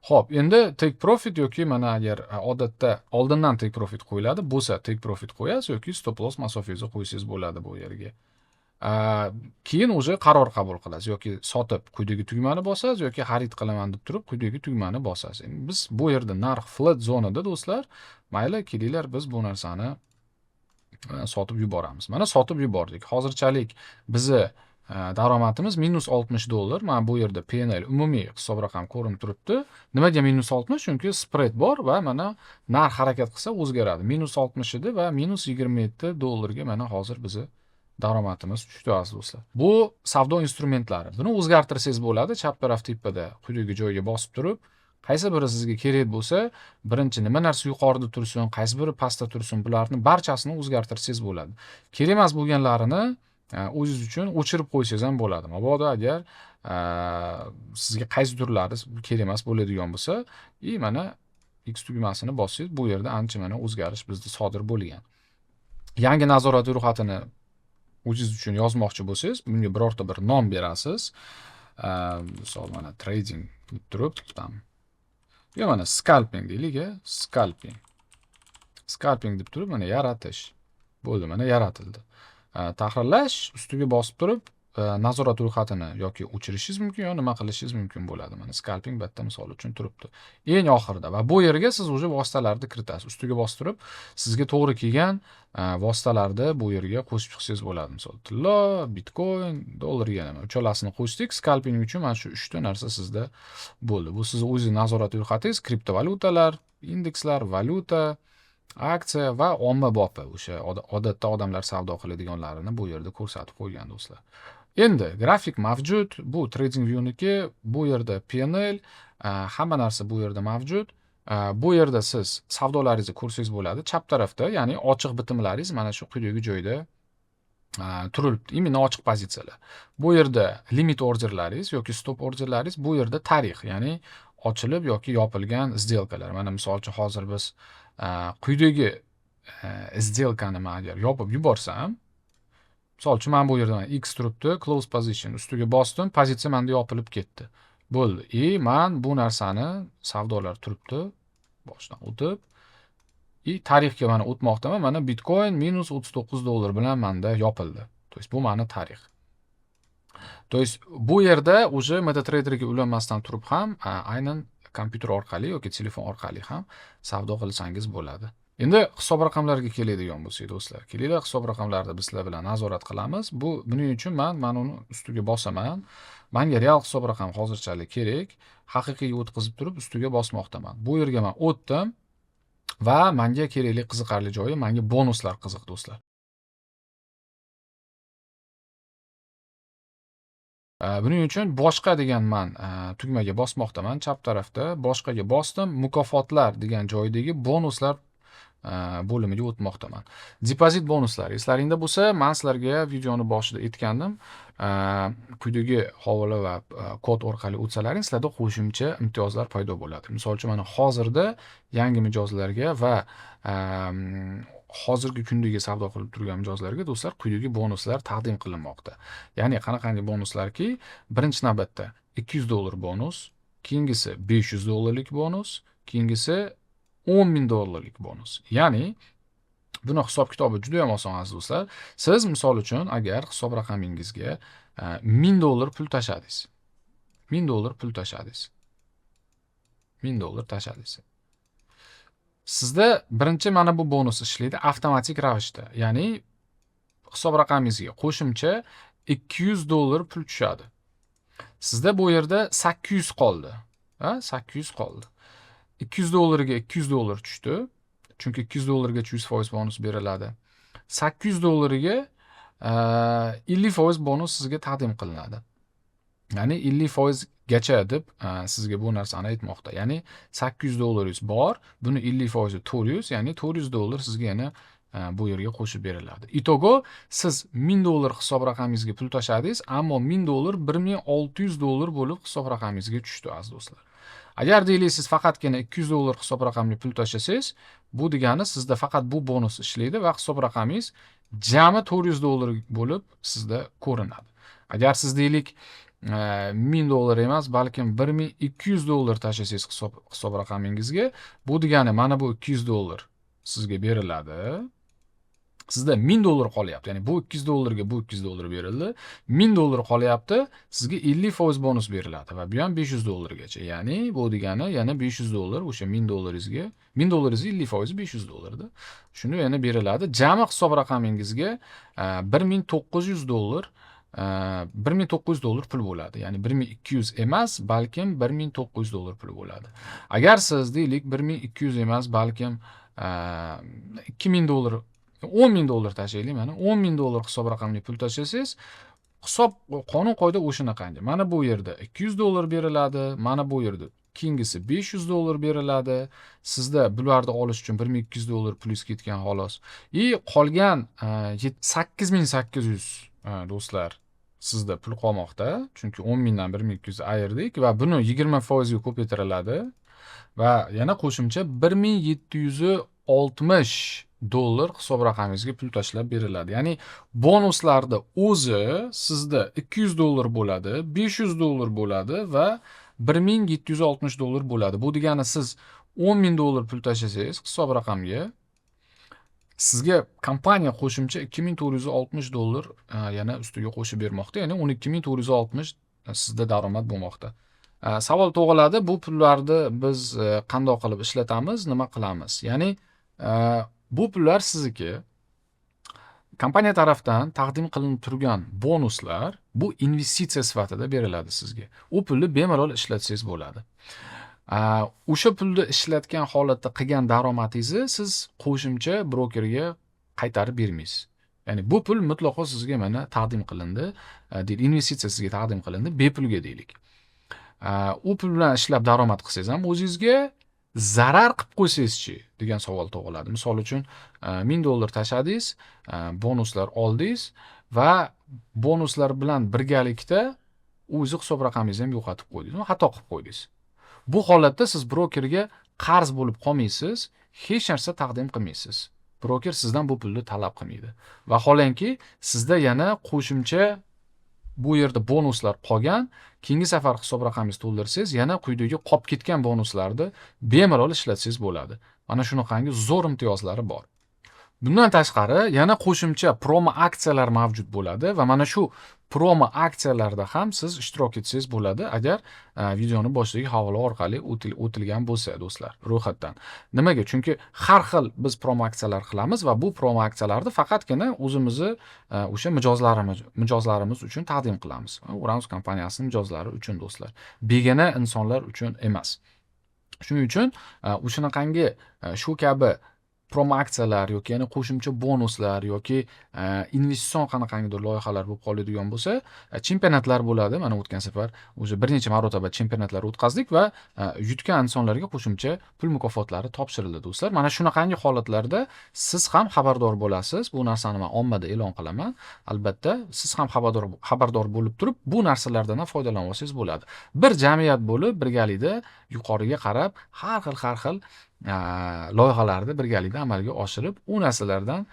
Xo'p, endi take profit yoki mana agar odatda oldindan take profit qo'yiladi, bo'lsa take profit qo'yasiz yoki stop loss masofangizni qo'ysangiz bo'ladi bu yerga. Keyin o'zi qaror qabul qilasiz yoki sotib quyidagi tugmani bosasiz yoki xarid qilaman deb turib quyidagi tugmani bosasiz. Biz bu yerda narx flat zonada do'stlar, mayli kelinglar biz bu narsani sotib yuboramiz. Mana sotib yubordik. Hozirchalik bizni daromadimiz -$60. Mana bu yerda PNL umumiy hisob raqam ko'rinib turibdi. Nimaga -60? Chunki spread bor va mana narx harakat qilsa o'zgaradi. -60 edi va -$27 ga mana hozir bizni daromadimiz tushdi aziz do'stlar. Bu savdo instrumentlari. Buni o'zgartirsangiz bo'ladi. Chap taraf tepada quyidagi joyga bosib turib, qaysi biri sizga kerak bo'lsa, birinchi nima narsa yuqorida tursin, qaysi biri pastda tursin, bularni barchasini o'zgartirsangiz bo'ladi. Kerak emas bo'lganlarini o'zingiz uchun o'chirib qo'ysangiz ham bo'ladi. Mabodo agar sizga qaysi turlari kerak emas bo'ladigan bo'lsa, mana X tugmasini bossangiz, bu yerda ancha mana o'zgarish bizda sodir bo'lgan. Yangi nazorat ro'yxatini o'zingiz uchun yozmoqchi bo'lsangiz, bunga birorta bir nom berasiz. Misol mana trading deb turib, yo mana scalping deylik, scalping. Scalping deb turib mana yaratish. Bo'ldi, mana yaratildi. Tahrirlash ustiga bosib turib, nazorat ro'yxatini yoki o'chirishingiz mumkin, yoki nima qilishingiz mumkin bo'ladi. Mana scalping bitta misol uchun turibdi. Eng oxirida va bu yerga siz o'sha vositalarni kiritasiz. Ustiga bosib turib, sizga to'g'ri kelgan vositalarni bu yerga qo'shib chiqsangiz bo'ladi. Misol tillo, Bitcoin, dollar yana uchalasini qo'shdik. Scalping uchun mana shu 3 ta narsa sizda bo'ldi. Bu sizning o'zingiz nazorat ro'yxatingiz, kriptovalyutalar, indekslar, valyuta, aksiya va ommabopi, o'sha odatda odamlar savdo qiladiganlarini bu yerda ko'rsatib qo'ygan do'stlar. Endi grafik mavjud, bu TradingView'niki, bu yerda PNL, hamma narsa bu yerda mavjud. Bu yerda siz savdolaringizni ko'rsangiz bo'ladi. Chap tarafda, ya'ni ochiq bitimlaringiz mana shu quyidagi joyda turilibdi. Imенно ochiq pozitsiyalar. Bu yerda limit orderlaringiz yoki stop orderlaringiz, bu yerda tarix, ya'ni ochilib yoki yopilgan сделкалар. Mana misol uchun hozir biz quyidagi сделкani men agar yopib yuborsam, misol uchun men bu yerda X turibdi, close position ustiga bosdim, pozitsiya menda yopilib ketdi. Bo'ldi. Men bu narsani savdolar turibdi, boshdan o'tib tarixga mana o'tmoqdaman. Mana Bitcoin minus $39 bilan menda yopildi. То есть bu mani tarix. То есть bu yerda уже MetaTraderga ulanmasdan turib ham aynan kompyuter orqali yoki telefon orqali ham savdo qilsangiz bo'ladi. Endi hisob raqamlariga keladigan bo'lsak do'stlar, kelinglar hisob raqamlarni biz sizlar bilan nazorat qilamiz. Buning uchun men uni ustiga bosaman. Menga real hisob raqam hozirchalik kerak. Haqiqiyga o'tkazib turib ustiga bosmoqdaman. Bu yerga men o'tdim va menga kerakli qiziqarli joyi menga bonuslar qiziq do'stlar. Buning uchun boshqa degan tugmaga bosmoqdaman. Chap tarafda boshqaga bosdim. Mukofotlar degan joydagi bonuslar bo'limiga o'tmoqdaman. Depozit bonuslari eslaringda bo'lsa, men sizlarga videoni boshida aytgandim. Quyidagi havola va kod orqali o'tsalaring, sizlarda qo'shimcha imtiyozlar paydo bo'ladi. Misol uchun mana hozirda yangi mijozlarga va hozirgi kundagi savdo qilib turgan mijozlarga do'stlar quyidagi bonuslar taqdim qilinmoqda. Ya'ni qanaqangi bonuslarki, birinchi navbatda $200 bonus, keyingisi $500 bonus, keyingisi $10,000 bonus. Ya'ni buni hisob kitobi juda ham oson aziz do'stlar. Siz misol uchun agar hisob raqamingizga $1000 pul tashladingiz. $1000 pul tashladingiz. $1000 tashladingiz. Sizda birinchi mana bu bonus ishlaydi avtomatik ravishda. Ya'ni hisob raqamingizga qo'shimcha $200 pul tushadi. Sizda bu yerda 800 qoldi. 800 qoldi. $200 ga $200 tushdi. Chunki $200 ga 100% bonus beriladi. $800 ga 50% bonus sizga taqdim qilinadi. Ya'ni 50% gacha deb sizga bu narsani aytmoqda. Ya'ni $800 bor, buni 50% 400, ya'ni $400 sizga yana bu yerga qo'shib beriladi. Itogo siz $1000 hisob raqamingizga pul tashladingiz, ammo $1000 $1600 bo'lib hisob raqamingizga tushdi aziz do'stlar. Agar deylik faqatgina $200 hisob raqamga pul tashlasangiz, bu degani sizda faqat bu bonus ishlaydi va hisob raqamingiz jami $400 bo'lib sizda ko'rinadi. Agar siz deylik $1000 emas, balkim $1200 tashlasangiz hisob raqamingizga, bu degani mana bu $200 sizga beriladi. Sizda $1000 qolyapti. Ya'ni bu $200 ga bu $200 berildi. $1000 qolyapti, sizga 50% bonus beriladi va bu ham $500 gacha. Ya'ni bu degani yana $500 o'sha $1000 $50% $500 da. Shuni yana beriladi. Jami hisob raqamingizga $1900 $1900 pul bo'ladi. Ya'ni 1200 emas, balkim $1900 pul bo'ladi. Agar siz deylik 1200 emas, balkim $2000 $10,000 tashlaylik mana. $10,000 hisob raqamli pul tashlasangiz, hisob qonun qoida o'shanaqangi. Mana bu yerda $200 beriladi, mana bu yerda keyingisi $500 beriladi. Sizda bularni olish uchun $1200 plyus ketgan xolos. Qolgan 8800 do'stlar sizda pul qolmoqda. Chunki 10,000 dan 1200 ayirdik va buni 20% ga ko'paytiriladi va yana qo'shimcha $1760 hisob raqamingizga pul tashlab beriladi. Ya'ni bonuslarda o'zi sizda $200 bo'ladi, $500 bo'ladi va $1760 bo'ladi. Bu degani siz $10,000 pul tashlasangiz hisob raqamga, sizga kompaniya qo'shimcha $2460 yana ustiga qo'shib bermoqda. Ya'ni 12460 sizda daromad bo'lmoqda. Savol tug'iladi, bu pullarni biz qanday qilib ishlatamiz, nima qilamiz? Ya'ni bu pullar sizniki. Kompaniya tarafdan taqdim qilinib turgan bonuslar bu investitsiya sifatida beriladi sizga. U pulni bemalol ishlatsangiz bo'ladi. O'sha pulni ishlatgan holatda qilgan daromadingizni siz qo'shimcha brokerga qaytarib bermaysiz. Ya'ni bu pul mutlaqo sizga mana taqdim qilindi, investitsiya sizga taqdim qilindi, bepulga deylik. U pul bilan ishlab daromad qilsangiz ham o'zingizga zarar qilib qo'ysangiz-chi degan savol tug'iladi. Misol uchun $1000 tashladingiz, bonuslar oldingiz va bonuslar bilan birgalikda o'zingiz hisob raqamingizni ham yo'qotib qo'ydingiz, xato qilib qo'ydingiz. Bu holatda siz brokerga qarz bo'lib qolmaysiz, hech narsa taqdim qilmaysiz. Broker sizdan bu pulni talab qilmaydi. Vaholanki sizda yana qo'shimcha Bu yerda bonuslar qolgan. Keyingi safar hisob raqamingizni to'ldirsangiz, yana quyidagi qolib ketgan bonuslarni bemalol ishlatsangiz bo'ladi. Mana shunaqangi zo'r imtiyozlari bor. Bundan tashqari yana qo'shimcha promo aksiyalar mavjud bo'ladi va mana shu promo aksiyalarda ham siz ishtirok etsangiz bo'ladi, agar videoni boshidagi havola orqali o'tilgan bo'lsa do'stlar, ro'yxatdan. Nimaga? Chunki har xil biz promo aksiyalar qilamiz va bu promo aksiyalarni faqatgina o'zimizni o'sha mijozlarimiz uchun taqdim qilamiz. Uranus kompaniyasining mijozlari uchun do'stlar. Begona insonlar uchun emas. Shuning uchun o'shanaqangi shu kabi promo aksiyalar yoki yana qo'shimcha bonuslar yoki investitsion qanaqangidir loyihalar bo'lib qoladigan bo'lsa, chempionatlar bo'ladi. Mana o'tgan safar o'zi bir necha marotaba chempionatlar o'tkazdik va yutgan insonlarga qo'shimcha pul mukofotlari topshirildi do'stlar. Mana shunaqangi holatlarda siz ham xabardor bo'lasiz. Bu narsani men ommada e'lon qilaman. Albatta, siz ham xabardor bo'lib turib, bu narsalardan ham foydalana olsangiz bo'ladi. Bir jamiyat bo'lib, birgalikda yuqoriga qarab har xil loyihalarni birgalikda amalga oshirib, u narsalardan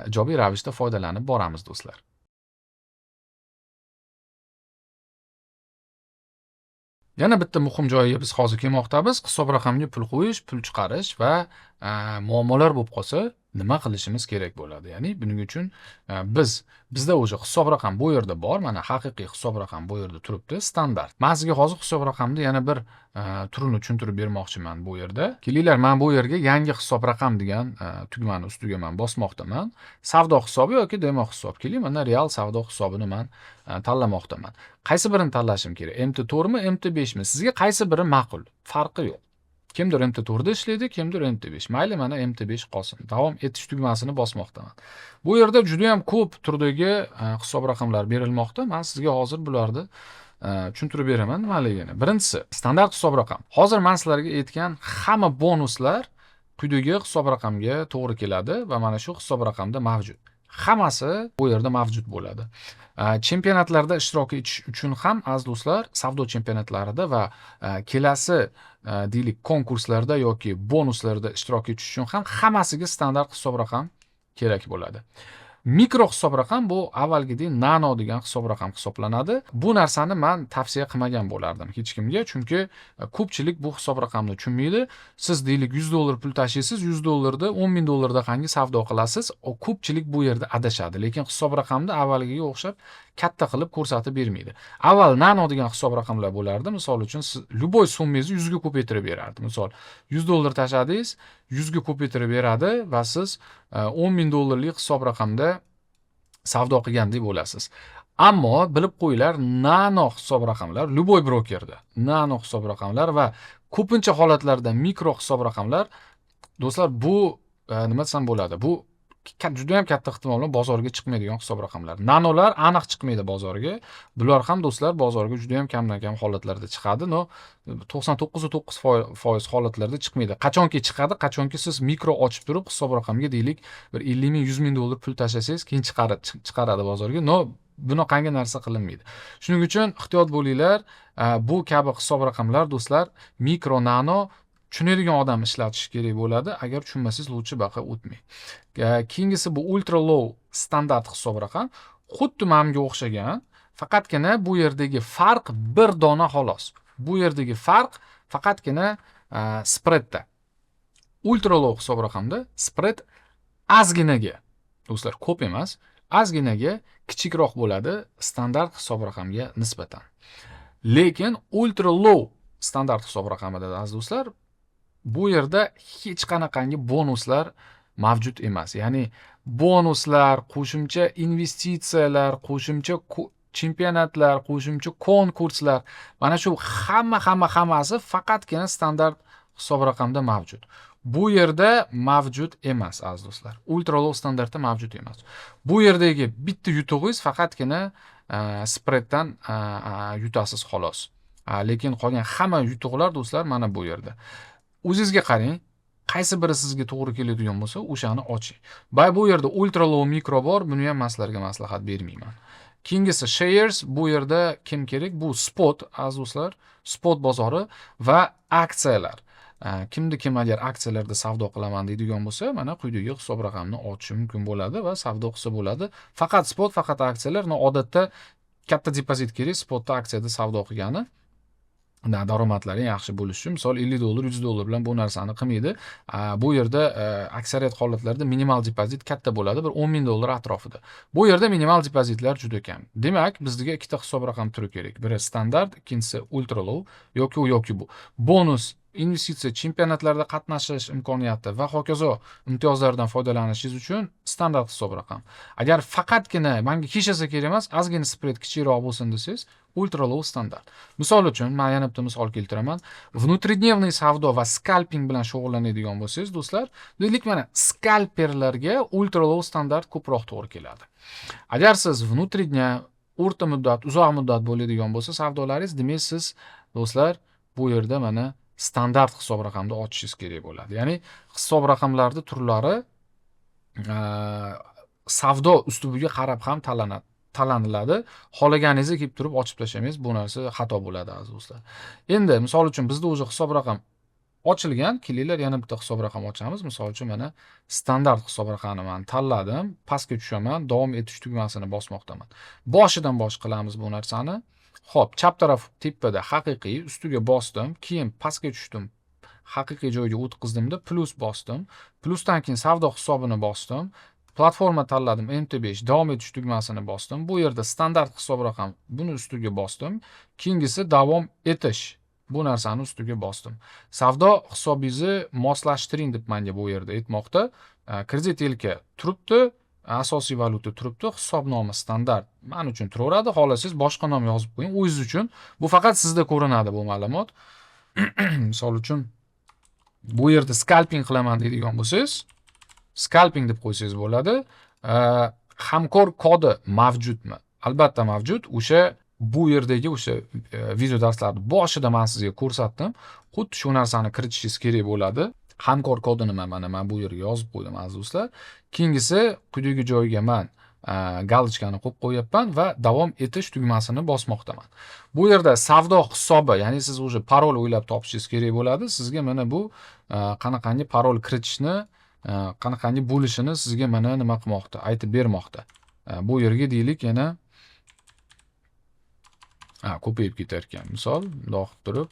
ijobiy ravishda foydalanib boramiz do'stlar. Yana bitta muhim joyiga biz hozir kelmoqdamiz. Hisob raqamiga pul qo'yish, pul chiqarish va muammolar bo'lib qolsa nima qilishimiz kerak bo'ladi? Ya'ni buning uchun bizda o'sha hisob raqam bu yerda bor. Mana haqiqiy hisob raqam bu yerda turibdi, standart. Men sizga hozir hisob raqamni yana bir turini tushuntirib bermoqchiman bu yerda. Kelinglar, men bu yerga yangi hisob raqam degan tugmani ustiga men bosmoqdaman. Savdo hisobi yoki demo hisob. Keling, mana real savdo hisobini men tanlamoqdaman. Qaysi birini tanlashim kerak? MT4 mi, MT5 mi? Sizga qaysi biri ma'qul? Farqi yo'q. Kimdir MT4 da ishlaydi, kimdir MT5. Mayli, mana MT5 qolsin. Davom etish tugmasini bosmoqdaman. Bu yerda juda ham ko'p turdagi hisob raqamlar berilmoqda. Men sizga hozir bularni tushuntirib beraman nimaligini. Birinchisi, standart hisob raqam. Hozir men sizlarga aytgan hamma bonuslar quyidagi hisob raqamga to'g'ri keladi va mana shu hisob raqamda mavjud. Hammasi bu yerda mavjud bo'ladi. Chempionatlarda ishtirok etish uchun ham aziz do'stlar, savdo chempionatlarida va kelasi deylik konkurslarda yoki bonuslarda ishtirok etish uchun ham hammasiga standart hisob raqam kerak bo'ladi. Mikro hisob raqam bu avvalgidek nano degan hisob raqam hisoblanadi. Bu narsani men tavsiya qilmagan bo'lardim hech kimga, chunki ko'pchilik bu hisob raqamni tushunmaydi. Siz deylik $100 pul tashiysiz, $100 $10,000 qangi savdo qilasiz. Ko'pchilik bu yerda adashadi, lekin hisob raqamni avvalgiga o'xshab katta qilib ko'rsatib bermaydi. Avval nano degan hisob raqamlar bo'lardi. Misol uchun siz любой summangizni 100 ga ko'paytirib berardi. Misol $100 tashadingiz, 100 ga ko'paytirib beradi va siz $10,000 hisob raqamda savdo qilgandek bo'lasiz. Ammo bilib qo'yinglar, nano hisob raqamlar любой brokerda, nano hisob raqamlar va ko'pincha holatlarda mikro hisob raqamlar do'stlar, bu nima desam bo'ladi? Bu juda ham katta ehtimol bilan bozorga chiqmaydigan hisob raqamlar. Nanolar aniq chiqmaydi bozorga. Bular ham do'stlar bozorga juda ham kamdan-kam holatlarda chiqadi. 99.9% holatlarda chiqmaydi. Qachonki chiqadi, qachonki siz mikro ochib turib hisob raqamga deylik bir 50 ming, 100 ming dollar pul tashlasangiz, keyin chiqaradi bozorga. Bunaqangi narsa qilinmaydi. Shuning uchun ehtiyot bo'linglar. Bu kabi hisob raqamlar do'stlar mikro, nano tushunadigan odam ishlatish kerak bo'ladi. Agar tushunmasangiz, lutchi baqa o'tmang. Keyingisi bu ultra low standart hisob raqam. Xuddi menga o'xshagan, faqatgina bu yerdagi farq bir dona xolos. Bu yerdagi farq faqatgina spreadda. Ultra low hisob raqamda spread ozginaga, do'stlar, ko'p emas, ozginaga kichikroq bo'ladi standart hisob raqamga nisbatan. Lekin ultra low standart hisob raqamida aziz do'stlar, bu yerda hech qanaqangi bonuslar mavjud emas. Ya'ni bonuslar, qo'shimcha investitsiyalar, qo'shimcha chempionatlar, qo'shimcha konkurslar, mana shu hammasi faqatgina standart hisob raqamda mavjud. Bu yerda mavjud emas aziz do'stlar. Ultra low standartda mavjud emas. Bu yerdagi bitta yutug'ingiz faqatgina spreaddan yutasiz xolos. Lekin qolgan hamma yutuqlar do'stlar mana bu yerda. O'zingizga qarang, qaysi biri sizga to'g'ri keladigan bo'lsa, o'shani oching. Bu yerda ultra low mikro bor, buni ham men sizlarga maslahat bermayman. Keyingisi shares, bu yerda kim kerak? Bu spot aziz do'stlar, spot bozori va aksiyalar. Kim agar aksiyalarda savdo qilaman deydigan bo'lsa, mana quyidagi hisob raqamni ochish mumkin bo'ladi va savdo qilsa bo'ladi. Faqat spot, faqat aksiyalar. Odatda katta depozit kerak, spotda aksiyada savdo qilgani daromadlari yaxshi bo'lishi uchun. Misol $50, $100 bilan bu narsani qilmaydi. Bu yerda aksariyat holatlarda minimal depozit katta bo'ladi, bir $10,000 atrofida. Bu yerda minimal depozitlar juda kam. Demak, bizga ikkita hisob raqam turi kerak. Biri standart, ikkinchisi ultra low yoki bu. Bonus, investitsiya, chempionatlarda qatnashish imkoniyati va hokazo imtiyozlardan foydalanishingiz uchun standart hisob raqam. Agar faqatgina menga hech narsa kerak emas, ozgina spread kichikroq bo'lsin desangiz, ultra low standart. Misol uchun, men yana bitta misol keltiraman. Внутридневный savdo va scalping bilan shug'ullanadigan bo'lsangiz, do'stlar, deylik mana skalperlarga ultra low standart ko'proq to'g'ri keladi. Agar siz внутридня, o'rta muddat, uzoq muddat bo'ladigan bo'lsa savdolaringiz, demak siz do'stlar bu yerda mana standart hisob raqamda ochishingiz kerak bo'ladi. Ya'ni hisob raqamlarning turlari savdo uslubiga qarab ham tanlaniladi. Xohlaganingizga kelib turib ochib tashlamangiz, bu narsa xato bo'ladi aziz do'stlar. Endi misol uchun bizda o'zi hisob raqam ochilgan, kelinglar yana bitta hisob raqam ochamiz. Misol uchun mana standart hisob raqamini men tanladim, pastga tushaman, davom etish tugmasini bosmoqdaman. Boshidan bosh qilamiz bu narsani. Xo'p, chap taraf tepada haqiqiy, ustiga bosdim, keyin pastga tushdim. Haqiqiy joyga o'tqizdimda plus bosdim. Plusdan keyin savdo hisobini bosdim. Platforma tanladim, MT5, davom etish tugmasini bosdim. Bu yerda standart hisob raqam, buni ustiga bosdim. Keyingisi davom etish. Bu narsani ustiga bosdim. Savdo hisobingizni moslashtiring deb menga bu yerda aytmoqda. Kredit yelka turibdi, asosiy valyuta turibdi, hisobnoma standart men uchun turaveradi. Xohlasangiz boshqa nom yozib qo'ying o'zingiz uchun. Bu faqat sizda ko'rinadi bu ma'lumot. Misol uchun bu yerda scalping qilaman deydigan bo'lsangiz, scalping deb qo'ysangiz bo'ladi. Hamkor kodi mavjudmi? Albatta mavjud. O'sha bu yerdagi o'sha video darslarning boshida men sizga ko'rsatdim. Xuddi shu narsani kiritishingiz kerak bo'ladi. Hamkor kodini mana men bu yerga yozib qo'ydim aziz do'stlar. Keyingisi quyidagi joyga men galochkani qo'yib qo'yapman va davom etish tugmasini bosmoqdaman. Bu yerda savdo hisobi, ya'ni siz o'sha parol o'ylab topishingiz kerak bo'ladi. Sizga mana bu qanaqangi parol kiritishni, qanaqangi bo'lishini sizga mana nima qilmoqda, aytib bermoqda. Bu yerga deylik yana ko'payib ketar ekan. Misol, bundoq qilib turib,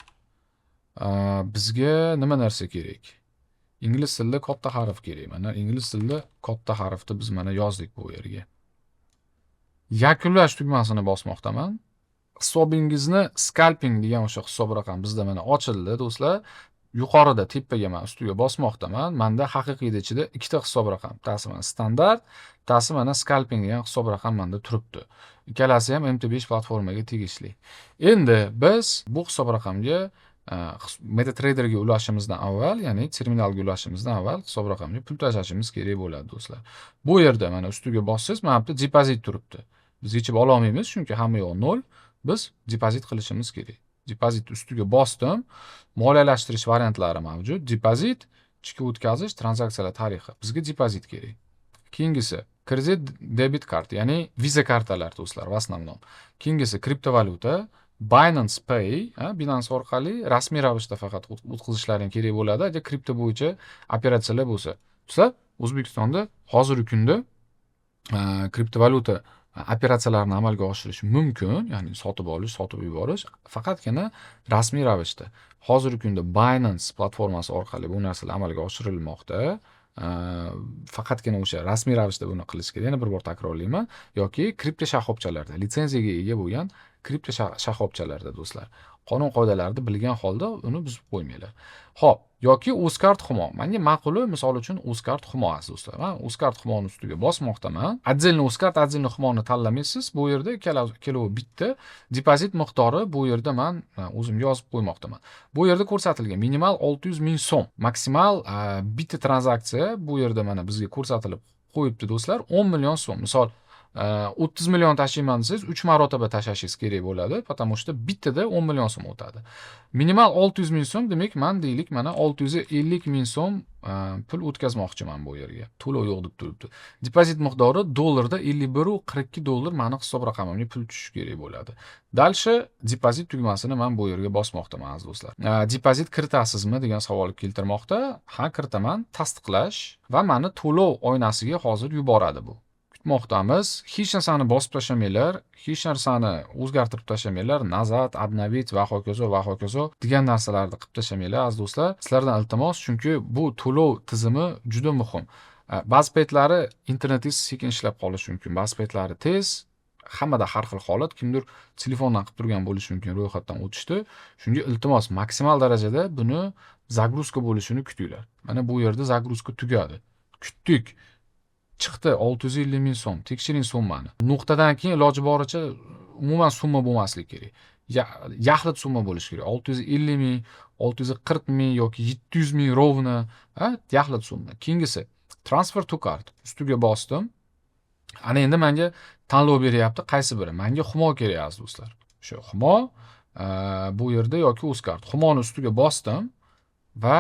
bizga nima narsa kerak? Ingliz tilida katta harf kerak. Mana ingliz tilida katta harfni biz mana yozdik bu yerga. Yakunlash tugmasini bosmoqdaman. Hisobingizni scalping degan o'sha hisob raqam bizda mana ochildi do'stlar. Yuqorida tepaga men ustiga bosmoqdaman. Menda haqiqiyda ichida ikkita hisob raqam. Bittasi mana standart, bittasi mana scalping degan hisob raqam menda turibdi. Ikkalasi ham MT5 platformaga tegishli. Endi biz bu hisob raqamga MetaTraderga ulashimizdan avval, ya'ni terminalga ulashimizdan avval hisob raqamga pul tashlashimiz kerak bo'ladi do'stlar. Bu yerda mana ustiga bossangiz, mana bu depozit turibdi. Biz yechib ola olmaymiz, chunki hamma yoq 0. Biz depozit qilishimiz kerak. Depozit ustiga bosdim. Moliyalashtirish variantlari mavjud. Depozit, ichki o'tkazish, tranzaksiyalar tarixi. Bizga depozit kerak. Keyingisi kredit debit kart, ya'ni Visa kartalar do'stlar, v основном. Keyingisi kriptovalyuta, Binance Pay, Binance orqali rasmiy ravishda faqat o'tkazishlaring kerak bo'ladi, agar kripto bo'yicha operatsiyalar bo'lsa. Do'stlar, O'zbekistonda hozirgi kunda kriptovalyuta operatsiyalarini amalga oshirish mumkin, ya'ni sotib olish, sotib yuborish faqatgina rasmiy ravishda. Hozirgi kunda Binance platformasi orqali bu narsalar amalga oshirilmoqda. Faqatgina o'sha rasmiy ravishda buni qilish kerak. Yana bir bor takrorlayman, yoki kripto shoxobchalarda, litsenziyaga ega bo'lgan kripto shoxobchalarda do'stlar. Qonun qoidalarini bilgan holda uni buzib qo'ymanglar. Xo'p, yoki Uzcard Humo. Menga ma'quli, misol uchun Uzcard Humo aziz do'stlar. Men Uzcard Humoni ustiga bosmoqdaman. Отдельно Uzcard, отдельно Humoni tanlamaysiz. Bu yerda ikkalovi bitta. Depozit miqdori bu yerda men o'zim yozib qo'ymoqdaman. Bu yerda ko'rsatilgan minimal 600 ming so'm, maksimal bitta tranzaksiya bu yerda mana bizga ko'rsatilib qo'yibdi do'stlar, 10 million so'm. Misol 30 million tashlayman desangiz 3 marotaba tashlashingiz kerak bo'ladi, потому что bittada 10 million so'm o'tadi. Minimal 600 ming so'm, demak men deylik mana 650 ming so'm pul o'tkazmoqchiman bu yerga. To'lov yo'q deb turibdi. Depozit miqdori dollarda 51.42 dollar meni hisob raqamimga pul tushishi kerak bo'ladi. Dalshi depozit tugmasini men bu yerga bosmoqdaman aziz do'stlar. Depozit kiritasizmi degan savol keltirmoqda. Ha, kiritaman, tasdiqlash va meni to'lov oynasiga hozir yuboradi bu. Mo'xtamiz. Hech narsani bosib tashamanglar, hech narsani o'zgartirib tashamanglar. Nazat, obnovit va hokazo degan narsalarni qilib tashamanglar aziz do'stlar. Sizlardan iltimos, chunki bu to'lov tizimi juda muhim. Ba'zi paytlari internetingiz sekin ishlab qolishi mumkin, ba'zi paytlari tez. Hammada har xil holat, kimdir telefondan qilib turgan bo'lishi mumkin ro'yxatdan o'tishdi. Shunga iltimos, maksimal darajada buni zagruzka bo'lishini kutinglar. Mana bu yerda zagruzka tugadi. Kutdik. Chiqdi 650 ming so'm. Tekshiring summani. Nuqtadan keyin iloji boricha umuman summa bo'lmasligi kerak. Yaxlit summa bo'lishi kerak. 650 ming, 640 ming yoki 700 ming rovna, yaxlit summa. Keyingisi transfer to card. Ustiga bosdim. Ana endi menga tanlov beryapti, qaysi biri? Menga Humo kerak aziz do'stlar. Shu Humo bu yerda yoki Uzcard. Humoni ustiga bosdim va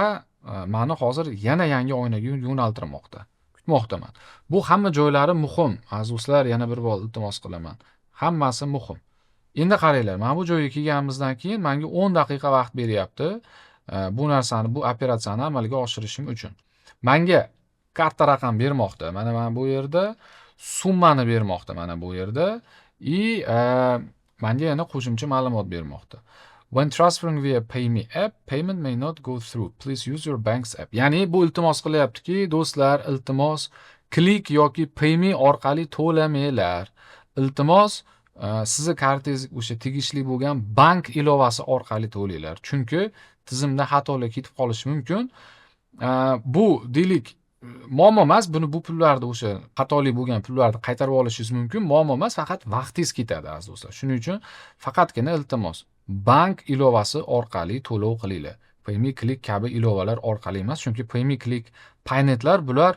meni hozir yana yangi oynaga yo'naltirmoqda. Kutmoqdaman. Bu hamma joylari muhim. Aziz do'stlar, yana bir bor iltimos qilaman. Hammasi muhim. Endi qaranglar, mana bu joyga kelganimizdan keyin menga 10 daqiqa vaqt beryapti. Bu narsani, bu operatsiyani amalga oshirishim uchun. Menga karta raqam bermoqda. Mana bu yerda summani bermoqda, mana bu yerda menga yana qo'shimcha ma'lumot bermoqda. When transferring via PayMe app, payment may not go through. Please use your bank's app. Ya'ni bu iltimos qilyaptiki, do'stlar, iltimos klik yoki PayMe orqali to'lamanglar. Iltimos sizni kartangiz o'sha tegishli bo'lgan bank ilovasi orqali to'langlar. Chunki tizimda xatolik ketib qolishi mumkin. Bu deylik muammo emas, bu pullarni o'sha xatolik bo'lgan pullarni qaytarib olishingiz mumkin. Muammo emas, faqat vaqtingiz ketadi aziz do'stlar. Shuning uchun faqatgina iltimos bank ilovasi orqali to'lov qilinglar. PayMe Click kabi ilovalar orqali emas, chunki PayMe Click, Paynetlar bular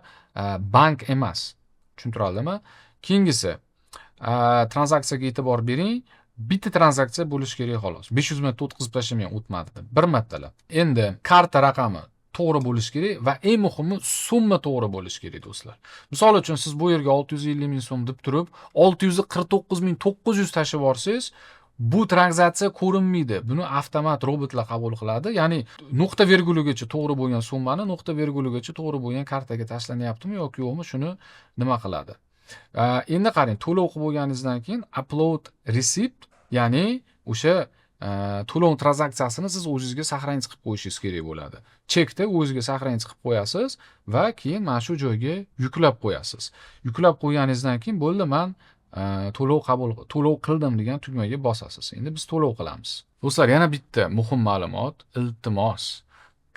bank emas. Tushuntiradimi? Keyingisi tranzaksiyaga e'tibor bering. Bitta tranzaksiya bo'lishi kerak xolos. 500 marta o'tkazib tashamang, o'tmadi. Bir martalab. Endi karta raqami to'g'ri bo'lishi kerak va eng muhimi summa to'g'ri bo'lishi kerak do'stlar. Misol uchun siz bu yerga 650 ming so'm deb turib 649.900 tashib borsangiz, bu tranzaksiya ko'rinmaydi. Buni avtomat robotlar qabul qiladi. Ya'ni nuqta virguligacha to'g'ri bo'lgan summani nuqta virguligacha to'g'ri bo'lgan kartaga tashlanyaptimi yoki yo'qmi, shuni nima qiladi. Endi qarang, to'lov qilib bo'lganingizdan keyin upload receipt, ya'ni o'sha to'lov tranzaksiyasini siz o'zingizga saqlanib qilib qo'yishingiz kerak bo'ladi. Chekni o'zingizga saqlanib qilib qo'yasiz va keyin mana shu joyga yuklab qo'yasiz. Yuklab qo'yganingizdan keyin bo'ldi, men to'lov qildim degan tugmaga bosasiz. Endi biz to'lov qilamiz. Do'stlar, yana bitta muhim ma'lumot, iltimos.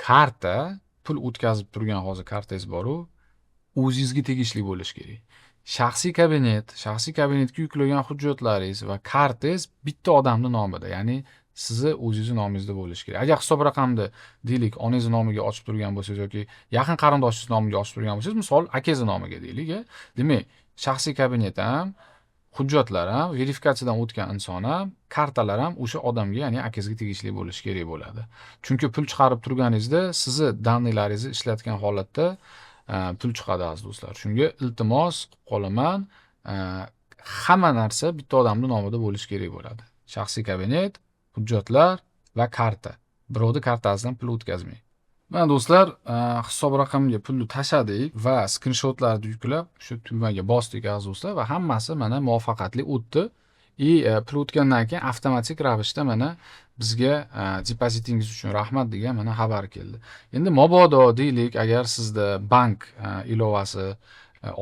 Karta, pul o'tkazib turgan hozir kartangiz bor-ku, o'zingizga tegishli bo'lishi kerak. Shaxsiy kabinetga yuklagan hujjatlaringiz va kartangiz bitta odamning nomida, ya'ni sizni o'zingizning nomingizda bo'lishi kerak. Agar hisob raqamni deylik, onangiz nomiga ochib turgan bo'lsangiz yoki yaqin qarindoshingiz nomiga ochib turgan bo'lsangiz, misol akangiz nomiga deylik, demak, shaxsiy kabinet ham, hujjatlar ham, verifikatsiyadan o'tgan inson ham, kartalar ham o'sha odamga, ya'ni akangizga tegishli bo'lishi kerak bo'ladi. Chunki pul chiqarib turganingizda sizni danliklaringizni ishlatgan holatda pul chiqadi aziz do'stlar. Shunga iltimos qilib qolaman, hamma narsa bitta odamning nomida bo'lishi kerak bo'ladi. Shaxsiy kabinet, hujjatlar va karta. Birovning kartasidan pul o'tkazmang. Mana do'stlar, hisob raqamga pulni tashladik va skrinshotlarni yuklab shu tugmaga bosdik aziz do'stlar va hammasi mana muvaffaqiyatli o'tdi. Pul o'tgandan keyin avtomatik ravishda mana bizga depozitingiz uchun rahmat degan mana xabar keldi. Endi mabodo deylik, agar sizda bank ilovasi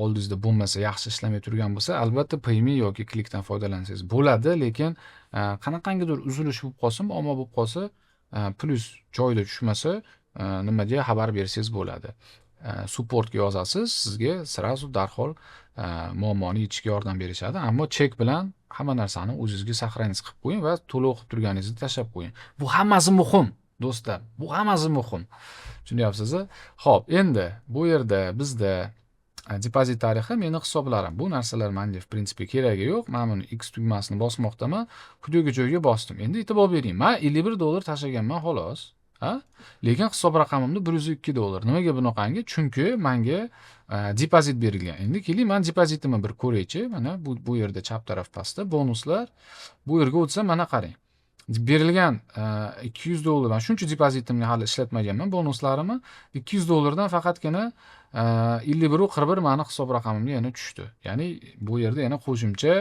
oldingizda bo'lmasa, yaxshi ishlamay turgan bo'lsa, albatta PayMe yoki Clickdan foydalansangiz bo'ladi, lekin qanaqangidir uzilish bo'lib qolsa, muammo bo'lib qolsa, plyus joyida tushmasa, nimaga xabar bersangiz bo'ladi. Supportga yozasiz, sizga sirazu darhol muammoni yechishga yordam berishadi. Ammo chek bilan hamma narsani o'zingizga saqlanib qilib qo'ying va to'lov qilib turganingizni tashlab qo'ying. Bu hammasi muhim, do'stlar. Bu hammasi muhim. Tushunyapsizmi? Xo'p, endi bu yerda bizda depozit tarixi, meni hisoblarim. Bu narsalar menga в принципе keragi yo'q. Men buni X tugmasini bosmoqdaman. Quyidagi joyga bosdim. Endi e'tibor bering. Men $51 tashlaganman xolos. Lekin hisob raqamimda $102. Nimaga bunaqangi? Chunki menga depozit berilgan. Endi keling, men depozitimni bir ko'raychi. Mana bu yerda chap taraf pastda bonuslar. Bu yerga o'tsam, mana qarang. berilgan $200 man shuncha depozitimni hali ishlatmaganman, bonuslarimni $200 faqatgina 51.41 mani hisob raqamimga yana tushdi. Ya'ni bu yerda yana qo'shimcha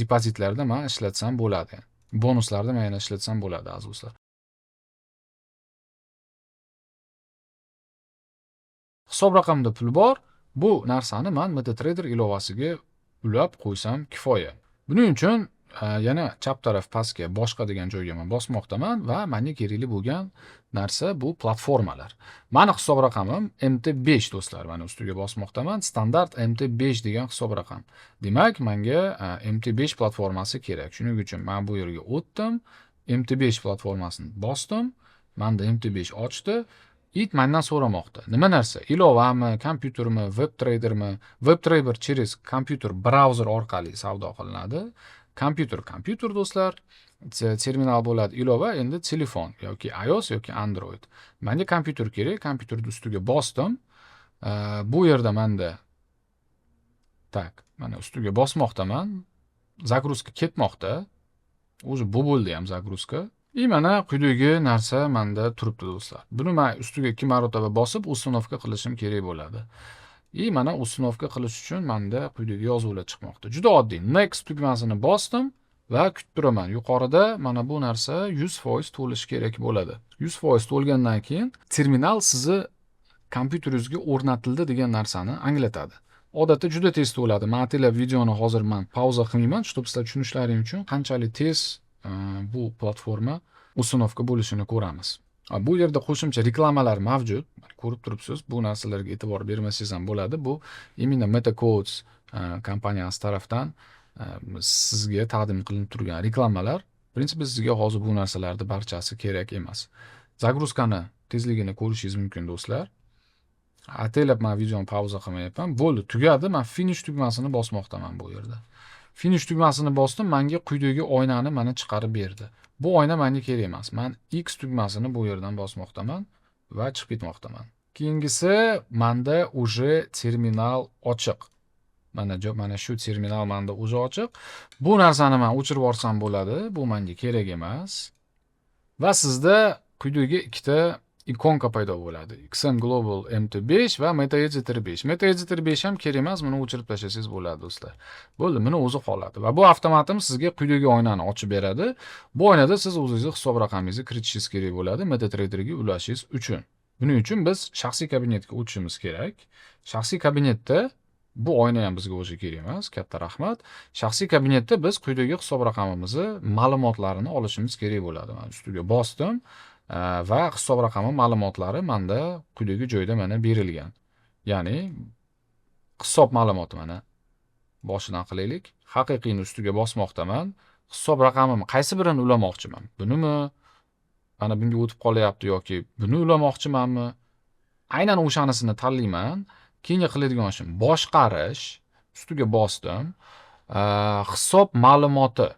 depozitlarda men ishlatsam bo'ladi. Bonuslarda men yana ishlatsam bo'ladi azizlar. Hisob raqamida pul bor. Bu narsani men MetaTrader ilovasiga ulab qo'ysam kifoya. Buning uchun yana chap taraf pastga boshqa degan joyga men bosmoqdaman va menga kerakli bo'lgan narsa bu platformalar. Meni hisob raqamim MT5 do'stlar. Mana ustiga bosmoqdaman. Standart MT5 degan hisob raqam. Demak, menga MT5 platformasi kerak. Shuning uchun men bu yerga o'tdim. MT5 platformasini bosdim. Menda MT5 ochdi. Mendan so'ramoqda. Nima narsa? Ilovami, kompyutermi, WebTradermi? WebTrader через kompyuter brauzer orqali savdo qilinadi. Kompyuter do'stlar. Terminal bo'ladi. Ilova endi telefon yoki iOS yoki Android. Menga kompyuter kerak. Kompyuterning ustiga bosdim. Bu yerda menda mana ustiga bosmoqdaman. Загрузка ketmoqda. O'zi bu bo'ldi ham загрузка. Mana quyidagi narsa menda turibdi do'stlar. Buni men ustiga 2 marotaba bosib uстановка qilishim kerak bo'ladi. Mana uстановка qilish uchun menda quyidagi yozuvlar chiqmoqda. Juda oddiy. Next tugmasini bosdim va kutib turaman. Yuqorida mana bu narsa 100% to'lish kerak bo'ladi. 100% to'lgandan keyin terminal sizni kompyuteringizga o'rnatildi degan narsani anglatadi. Odatda juda tez to'ladi. Men atalab videoni hozir men pauza qilmayman, чтобы sizlar tushunishlaring uchun qanchalik tez bu platforma uстановка bo'lishini ko'ramiz. Bu yerda qo'shimcha reklamalar mavjud. Ko'rib turibsiz. Bu narsalarga e'tibor bermasangiz ham bo'ladi. Bu imенно MetaCodes kompaniyasi tarafdan sizga taqdim qilinib turgan reklamalar. Prinsipi sizga hozir bu narsalarning barchasi kerak emas. Загрузкani tezligini ko'rishingiz mumkin do'stlar. Atalab men videoni pauza qilmayapman. Bo'ldi, tugadi. Men finish tugmasini bosmoqdaman bu yerda. Finish tugmasini bosdim, menga quyidagi oynani mana chiqarib berdi. Bu oyna menga kerak emas. Men X tugmasini bu yerdan bosmoqdaman va chiqib ketmoqdaman. Keyingisi menda уже terminal ochiq. Mana shu terminal menda уже ochiq. Bu narsani men o'chirib yuborsam bo'ladi. Bu menga kerak emas. Va sizda quyidagi ikkita ikonka paydo bo'ladi. XM Global MT5 va MetaEditor 5. MetaEditor 5 ham kerak emas, buni o'chirib tashlasangiz bo'ladi do'stlar. Bo'ldi, buni o'zi qoladi va bu avtomatim sizga quyidagi oynani ochib beradi. Bu oynada siz o'zingizni hisob raqamingizni kiritishingiz kerak bo'ladi MetaTraderga ulashingiz uchun. Buning uchun biz shaxsiy kabinetga o'tishimiz kerak. Shaxsiy kabinetda bu oyna ham bizga o'zi kerak emas. Katta rahmat. Shaxsiy kabinetda biz quyidagi hisob raqamimizni ma'lumotlarini olishimiz kerak bo'ladi. Men ustiga bosdim. Va hisob raqami ma'lumotlari menda quyidagi joyda mana berilgan. Ya'ni hisob ma'lumoti mana boshidan qilaylik. Haqiqiyni ustiga bosmoqdaman. Hisob raqamimni qaysi birini ulamoqchiman? Bunimi? Mana bunga o'tib qolyapti yoki buni ulamoqchimanmi? Aynan o'shanisini tanlayman. Keyingi qiladigan ishim boshqarish. Ustiga bosdim. Hisob ma'lumoti.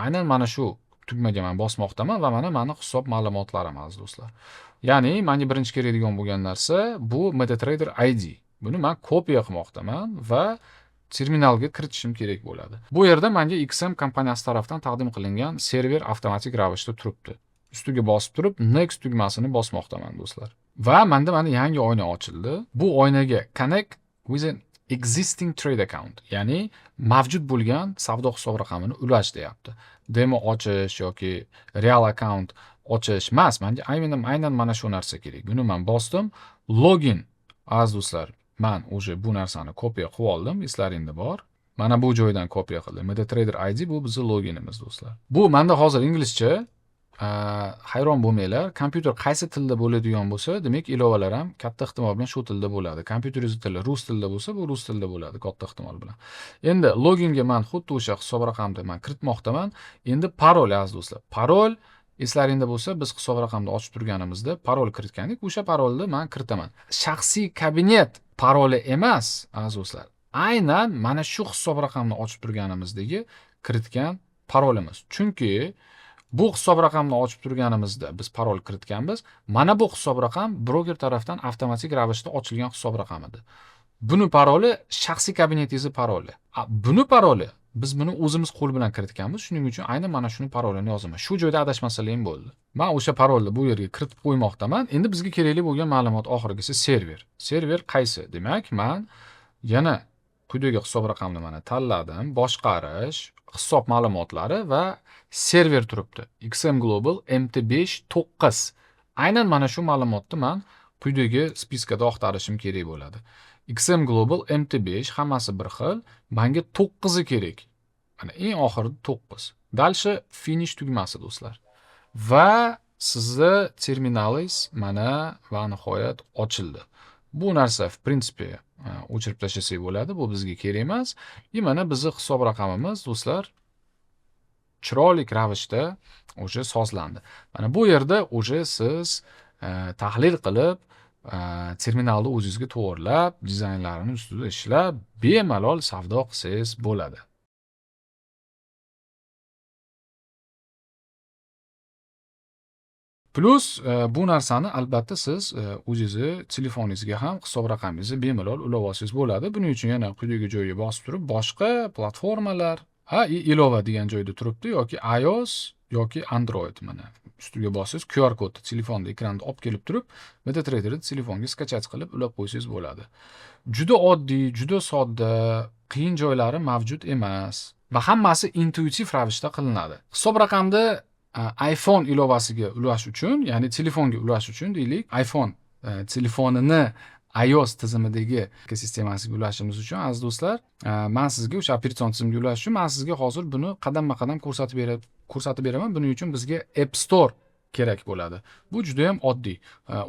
Aynan mana shu tugmaga men bosmoqdaman va mana meni hisob ma'lumotlarim aziz do'stlar. Ya'ni menga birinchi kerakdigan bo'lgan narsa bu MetaTrader ID. Buni men kopiya qilmoqdaman va terminalga kiritishim kerak bo'ladi. Bu yerda menga XM kompaniyasi tomonidan taqdim qilingan server avtomatik ravishda turibdi. Ustiga bosib turib next tugmasini bosmoqdaman do'stlar. Va menda mana yangi oyna ochildi. Bu oynaga connect with an existing trade account, ya'ni mavjud bo'lgan savdo hisob raqamini ulash deyapti. Demo ochish yoki real account ochish emas, menga aynan mana shu narsa kerak. Buni men bosdim. Login aziz do'stlar, men o'sha bu narsani kopiya qilib oldim, eslaringda bor. Mana bu joydan kopiya qildim. MetaTrader ID bu bizning loginimiz do'stlar. Bu menda hozir inglizcha. Hayron bo'lmanglar. Kompyuter qaysi tilda bo'ladigan bo'lsa, demak ilovalar ham katta ehtimol bilan shu tilda bo'ladi. Kompyuteringiz tili rus tilida bo'lsa, bu rus tilida bo'ladi katta ehtimol bilan. Endi loginga men xuddi o'sha hisob raqamni men kiritmoqdaman. Endi parol aziz do'stlar. Parol eslaringda bo'lsa, biz hisob raqamni ochib turganimizda parol kiritgandik. O'sha parolni men kiritaman. Shaxsiy kabinet paroli emas aziz do'stlar. Aynan mana shu hisob raqamni ochib turganimizdagi kiritgan parolimiz. Chunki bu hisob raqamni ochib turganimizda biz parol kiritganmiz. Mana bu hisob raqam broker tarafdan avtomatik ravishda ochilgan hisob raqamidir. Buni paroli shaxsiy kabinetingiz paroli. Buni paroli biz buni o'zimiz qo'l bilan kiritganmiz. Shuning uchun aynan mana shuni parolini yozaman. Shu joyda adashmasalaring bo'ldi. Men o'sha parolni bu yerga kiritib qo'ymoqdaman. Endi bizga kerakli bo'lgan ma'lumot oxirgisi server. Server qaysi? Demak, men yana quyidagi hisob raqamni mana tanladim. Boshqarish, hisob ma'lumotlari va server turibdi. XM Global MT5 9. Aynan mana shu ma'lumotni men quyidagi spiskada axtarishim kerak bo'ladi. XM Global MT5 hammasi bir xil. Menga 9 kerak. Mana eng oxirida 9. Dalshi finish tugmasi do'stlar. Va sizni terminalingiz mana va nihoyat ochildi. Bu narsa в принципе o'chirib tashlasak bo'ladi. Bu bizga kerak emas. Mana bizning hisob raqamimiz do'stlar chiroyli ravishda o'sha sozlandi. Mana bu yerda o'sha siz tahlil qilib terminalni o'zingizga to'g'rilab, dizaynlarini ustida ishlab, bemalol savdo qilsangiz bo'ladi. Plus bu narsani albatta siz o'zingizni telefoningizga ham hisob raqamingizni bemalol ulab olsangiz bo'ladi. Buning uchun yana quyidagi joyga bosib turib, boshqa platformalar, ilova degan joyda turibdi yoki iOS yoki Android mana. Ustiga bossiz QR kodni telefonda ekranda olib kelib turib, MetaTrader'ni telefonga skachat qilib ulab qo'ysangiz bo'ladi. Juda oddiy, juda sodda, qiyin joylari mavjud emas va hammasi intuitiv ravishda qilinadi. Hisob raqamni iPhone ilovasiga ulash uchun, ya'ni telefonga ulash uchun deylik, iPhone telefonini iOS tizimidagi ekosistemasiga ulashimiz uchun aziz do'stlar, men sizga o'sha operatsion tizimga ulash uchun men sizga hozir buni qadamma-qadam ko'rsatib beraman. Buning uchun bizga App Store kerak bo'ladi. Bu juda ham oddiy.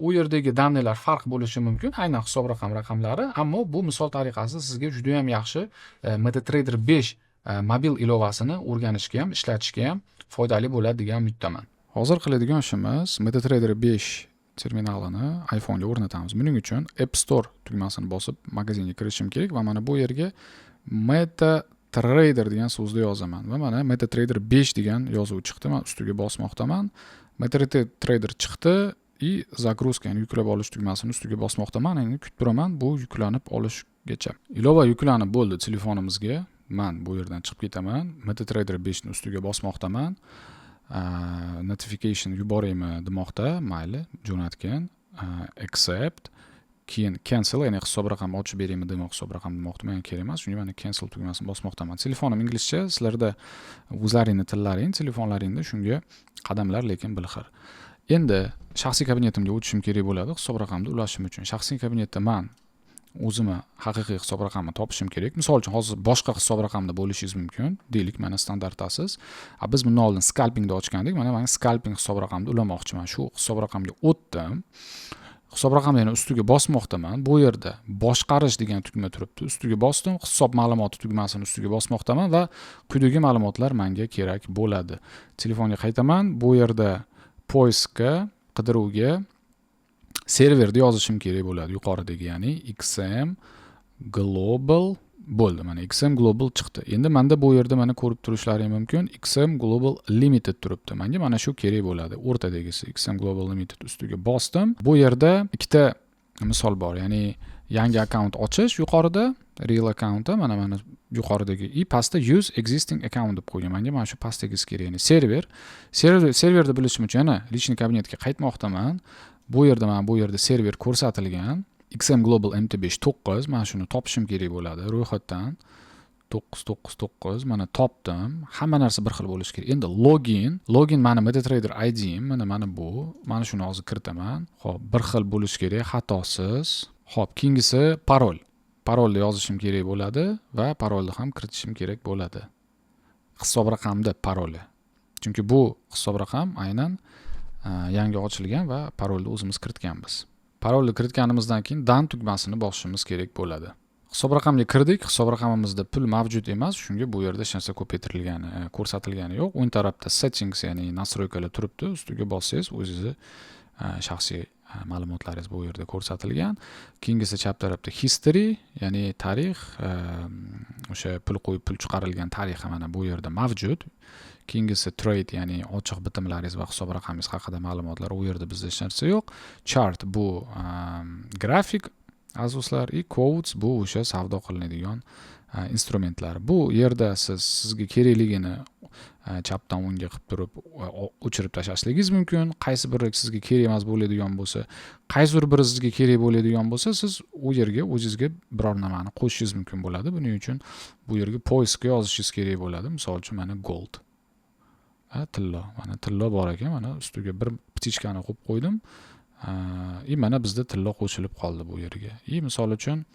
U yerdagi dannelar farq bo'lishi mumkin, aynan hisob raqamlari, ammo bu misol tariqasida sizga juda ham yaxshi MetaTrader 5 mobil ilovasini o'rganishga ham, ishlatishga ham foydali bo'ladi degan umiddaman. Hozir qiladigan ishimiz MetaTrader 5 terminalini iPhone ga o'rnatamiz. Buning uchun App Store tugmasini bosib magazinga kirishim kerak va mana bu yerga MetaTrader degan so'zni yozaman va mana MetaTrader 5 degan yozuv chiqdi. Men ustiga bosmoqdaman. MetaTrader chiqdi и загрузка, ya'ni yuklab olish tugmasini ustiga bosmoqdaman. Endi kutib turaman bu yuklanib olishgacha. Ilova yuklanib bo'ldi telefonimizga. Men bu yerdan chiqib ketaman. MetaTrader 5 ni ustiga bosmoqdaman. Notification yuboraymi demoqda, mayli, jo'natgan. Accept, keyin cancel, ya'ni hisob raqamni ochib beraymi demoq, hisob raqam demoqda, menga kerak emas. Shunga mana cancel tugmasini bosmoqdaman. Telefonim inglizcha, sizlarda o'zlaringning tillaring, telefonlaringda shunga qadamlar lekin bir xil. Endi shaxsiy kabinetimga o'tishim kerak bo'ladi hisob raqamni ulashim uchun. Shaxsiy kabinetda men o'zimni haqiqiy hisob raqamini topishim kerak. Misol uchun hozir boshqa hisob raqamda bo'lishingiz mumkin. Deylik, mana standartasiz. Biz bundan oldin scalpingni ochgandik. Mana men scalping hisob raqamni ulamoqchiman. Shu hisob raqamga o'tdim. Hisob raqamni yana ustiga bosmoqdaman. Bu yerda boshqarish degan tugma turibdi. Ustiga bosdim. Hisob ma'lumoti tugmasini ustiga bosmoqdaman va quyidagi ma'lumotlar menga kerak bo'ladi. Telefonga qaytaman. Bu yerda poiskga, qidiruvga serverda yozishim kerak bo'ladi yuqoridagi, ya'ni XM Global bo'ldi. Mana XM Global chiqdi. Endi menda bu yerda mana ko'rib turishlaring mumkin. XM Global Limited turibdi. Menga mana shu kerak bo'ladi. O'rtadagisi XM Global Limited ustiga bosdim. Bu yerda ikkita misol bor. Ya'ni yangi akkaunt ochish yuqorida, real account, mana yuqoridagi pastda use existing account deb qo'ygan. Menga mana shu pastdagisi kerak. Ya'ni serverda bilishim uchun yana lичный kabinetga qaytmoqdaman. Bu yerda server ko'rsatilgan. XM Global MT5 9, mana shuni topishim kerak bo'ladi ro'yxatdan. 999 mana topdim. Hamma narsa bir xil bo'lishi kerak. Endi login mana MetaTrader ID mana bu. Mana shuni hozir kiritaman. Xo'p, bir xil bo'lishi kerak, xatosiz. Xo'p, keyingisi parol. Parolni yozishim kerak bo'ladi va parolni ham kiritishim kerak bo'ladi. Hisob raqamda paroli. Chunki bu hisob raqam aynan yangi ochilgan va parolni o'zimiz kiritganmiz. Parolni kiritganimizdan keyin done tugmasini bosishimiz kerak bo'ladi. Hisob raqamga kirdik. Hisob raqamimizda pul mavjud emas, shunga bu yerda hech narsa ko'paytirilgani, ko'rsatilgani yo'q. O'ng tarafda settings, ya'ni nastroykalar turibdi. Ustiga bossangiz, o'zingizni shaxsiy ma'lumotlaringiz bu yerda ko'rsatilgan. Keyingisi chap tarafda history, ya'ni tarix, o'sha pul qo'yib pul chiqarilgan tarixi mana bu yerda mavjud. Keyingisi trade, ya'ni ochiq bitimlaringiz va hisob raqamingiz haqida ma'lumotlar, u yerda bizda hech narsa yo'q. Chart bu grafik, azizlar, quotes bu o'sha savdo qilinadigan instrumentlari. Bu yerda sizga kerakligini chapdan o'ngga qilib turib o'chirib tashlashingiz mumkin. Qaysi biri sizga kerak emas bo'ladigan bo'lsa, qaysidir biri sizga kerak bo'ladigan bo'lsa, siz u yerga o'zingizga biror nimani qo'shishingiz mumkin bo'ladi. Buning uchun bu yerga poiskga yozishingiz kerak bo'ladi. Misol uchun mana gold. Tillo. Mana tillo bor ekan. Mana ustiga bir ptichkani qo'yib qo'ydim. Mana bizda tillo qo'shilib qoldi bu yerga. Misol uchun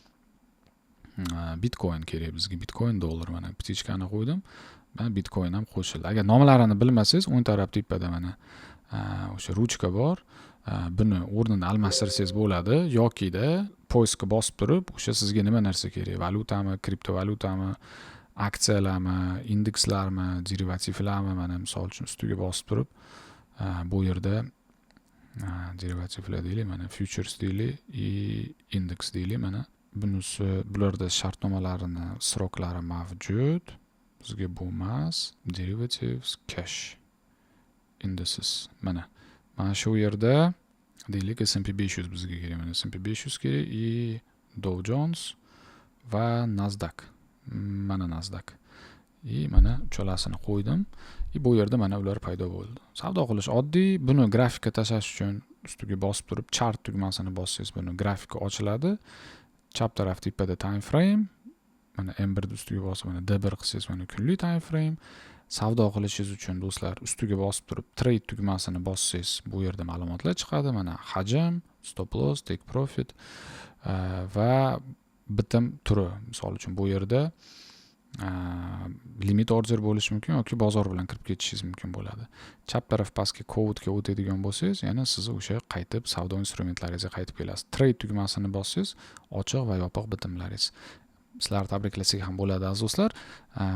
Bitcoin kerak bizga. Bitcoin dollar mana ptichkani qo'ydim. Mana Bitcoin ham qo'shildi. Agar nomlarini bilmasangiz, o'ng taraf tepada mana o'sha ruchka bor. Buni o'rnini almashtirsangiz bo'ladi yokida poiskga bosib turib, o'sha sizga nima narsa kerak? Valyutami, kriptovalyutami, aksiyalarmi, indekslarmi, derivativlarmi, mana misol uchun ustiga bosib turib, bu yerda derivativlar deylik, mana futures deylik, index deylik, mana bunisi bularda shartnomalarini, sroklari mavjud. Bizga bu emas, derivatives, cash, indices. Mana shu yerda deylik S&P 500 bizga kerak. Mana S&P 500 kerak, Dow Jones va Nasdaq. Mana Nasdaq. Mana uchalasini qo'ydim. Bu yerda mana ular paydo bo'ldi. Savdo qilish oddiy. Buni grafikka tashlash uchun ustiga bosib turib, chart tugmasini bossangiz, buni grafika ochiladi. Chap taraf tepada time frame. Mana M1 ustiga bosib, mana D1 qilsangiz, mana kunlik time frame. Savdo qilishingiz uchun do'stlar, ustiga bosib turib, trade tugmasini bossangiz, bu yerda ma'lumotlar chiqadi. Mana hajm, stop loss, take profit va bitim turi. Misol uchun bu yerda limit order bo'lishi mumkin yoki bozor bilan kirib ketishingiz mumkin bo'ladi. Chap taraf pastga code'ga o'tadigan bo'lsangiz, yana siz o'sha qaytib savdo instrumentlaringizga qaytib kelasiz. Trade tugmasini bossangiz, ochiq va yopiq bitimlaringiz. Sizlarni tabriklasak ham bo'ladi aziz do'stlar.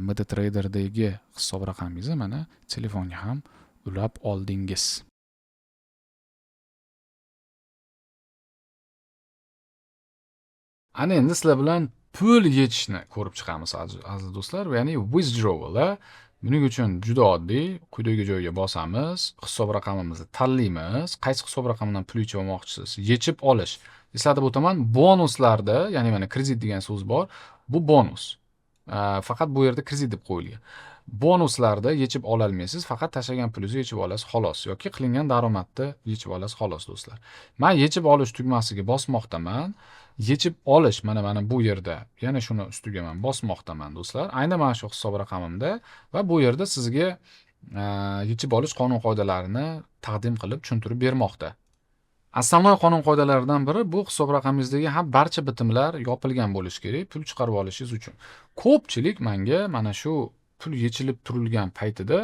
MetaTrader'dagi hisob raqamingizni mana telefonga ham ulab oldingiz. Ana endi sizlar bilan pul yechishni ko'rib chiqamiz aziz do'stlar, ya'ni withdrawal. Buning uchun juda oddiy. Quyidagi joyga bosamiz, hisob raqamimizni tanlaymiz. Qaysi hisob raqamidan pul yechib olmoqchisiz? Yechib olish. Eslatib o'taman, bonuslarda, ya'ni mana kredit degan so'z bor. Bu bonus. Faqat bu yerda kredit deb qo'yilgan. Bonuslarda yechib ola olmaysiz, faqat tashlagan pulingizni yechib olasiz xolos yoki qilingan daromadni yechib olasiz xolos do'stlar. Men yechib olish tugmasiga bosmoqdaman. Yechib olish mana bu yerda, yana shuni ustiga men bosmoqdaman do'stlar. Aynan mana shu hisob raqamimda va bu yerda sizga yechib olish qonun qoidalarini taqdim qilib tushuntirib bermoqda. Asosiy qonun qoidalaridan biri bu hisob raqamingizdagi ham barcha bitimlar yopilgan bo'lishi kerak pul chiqarib olishingiz uchun. Ko'pchilik menga mana shu pul yechilib turilgan paytida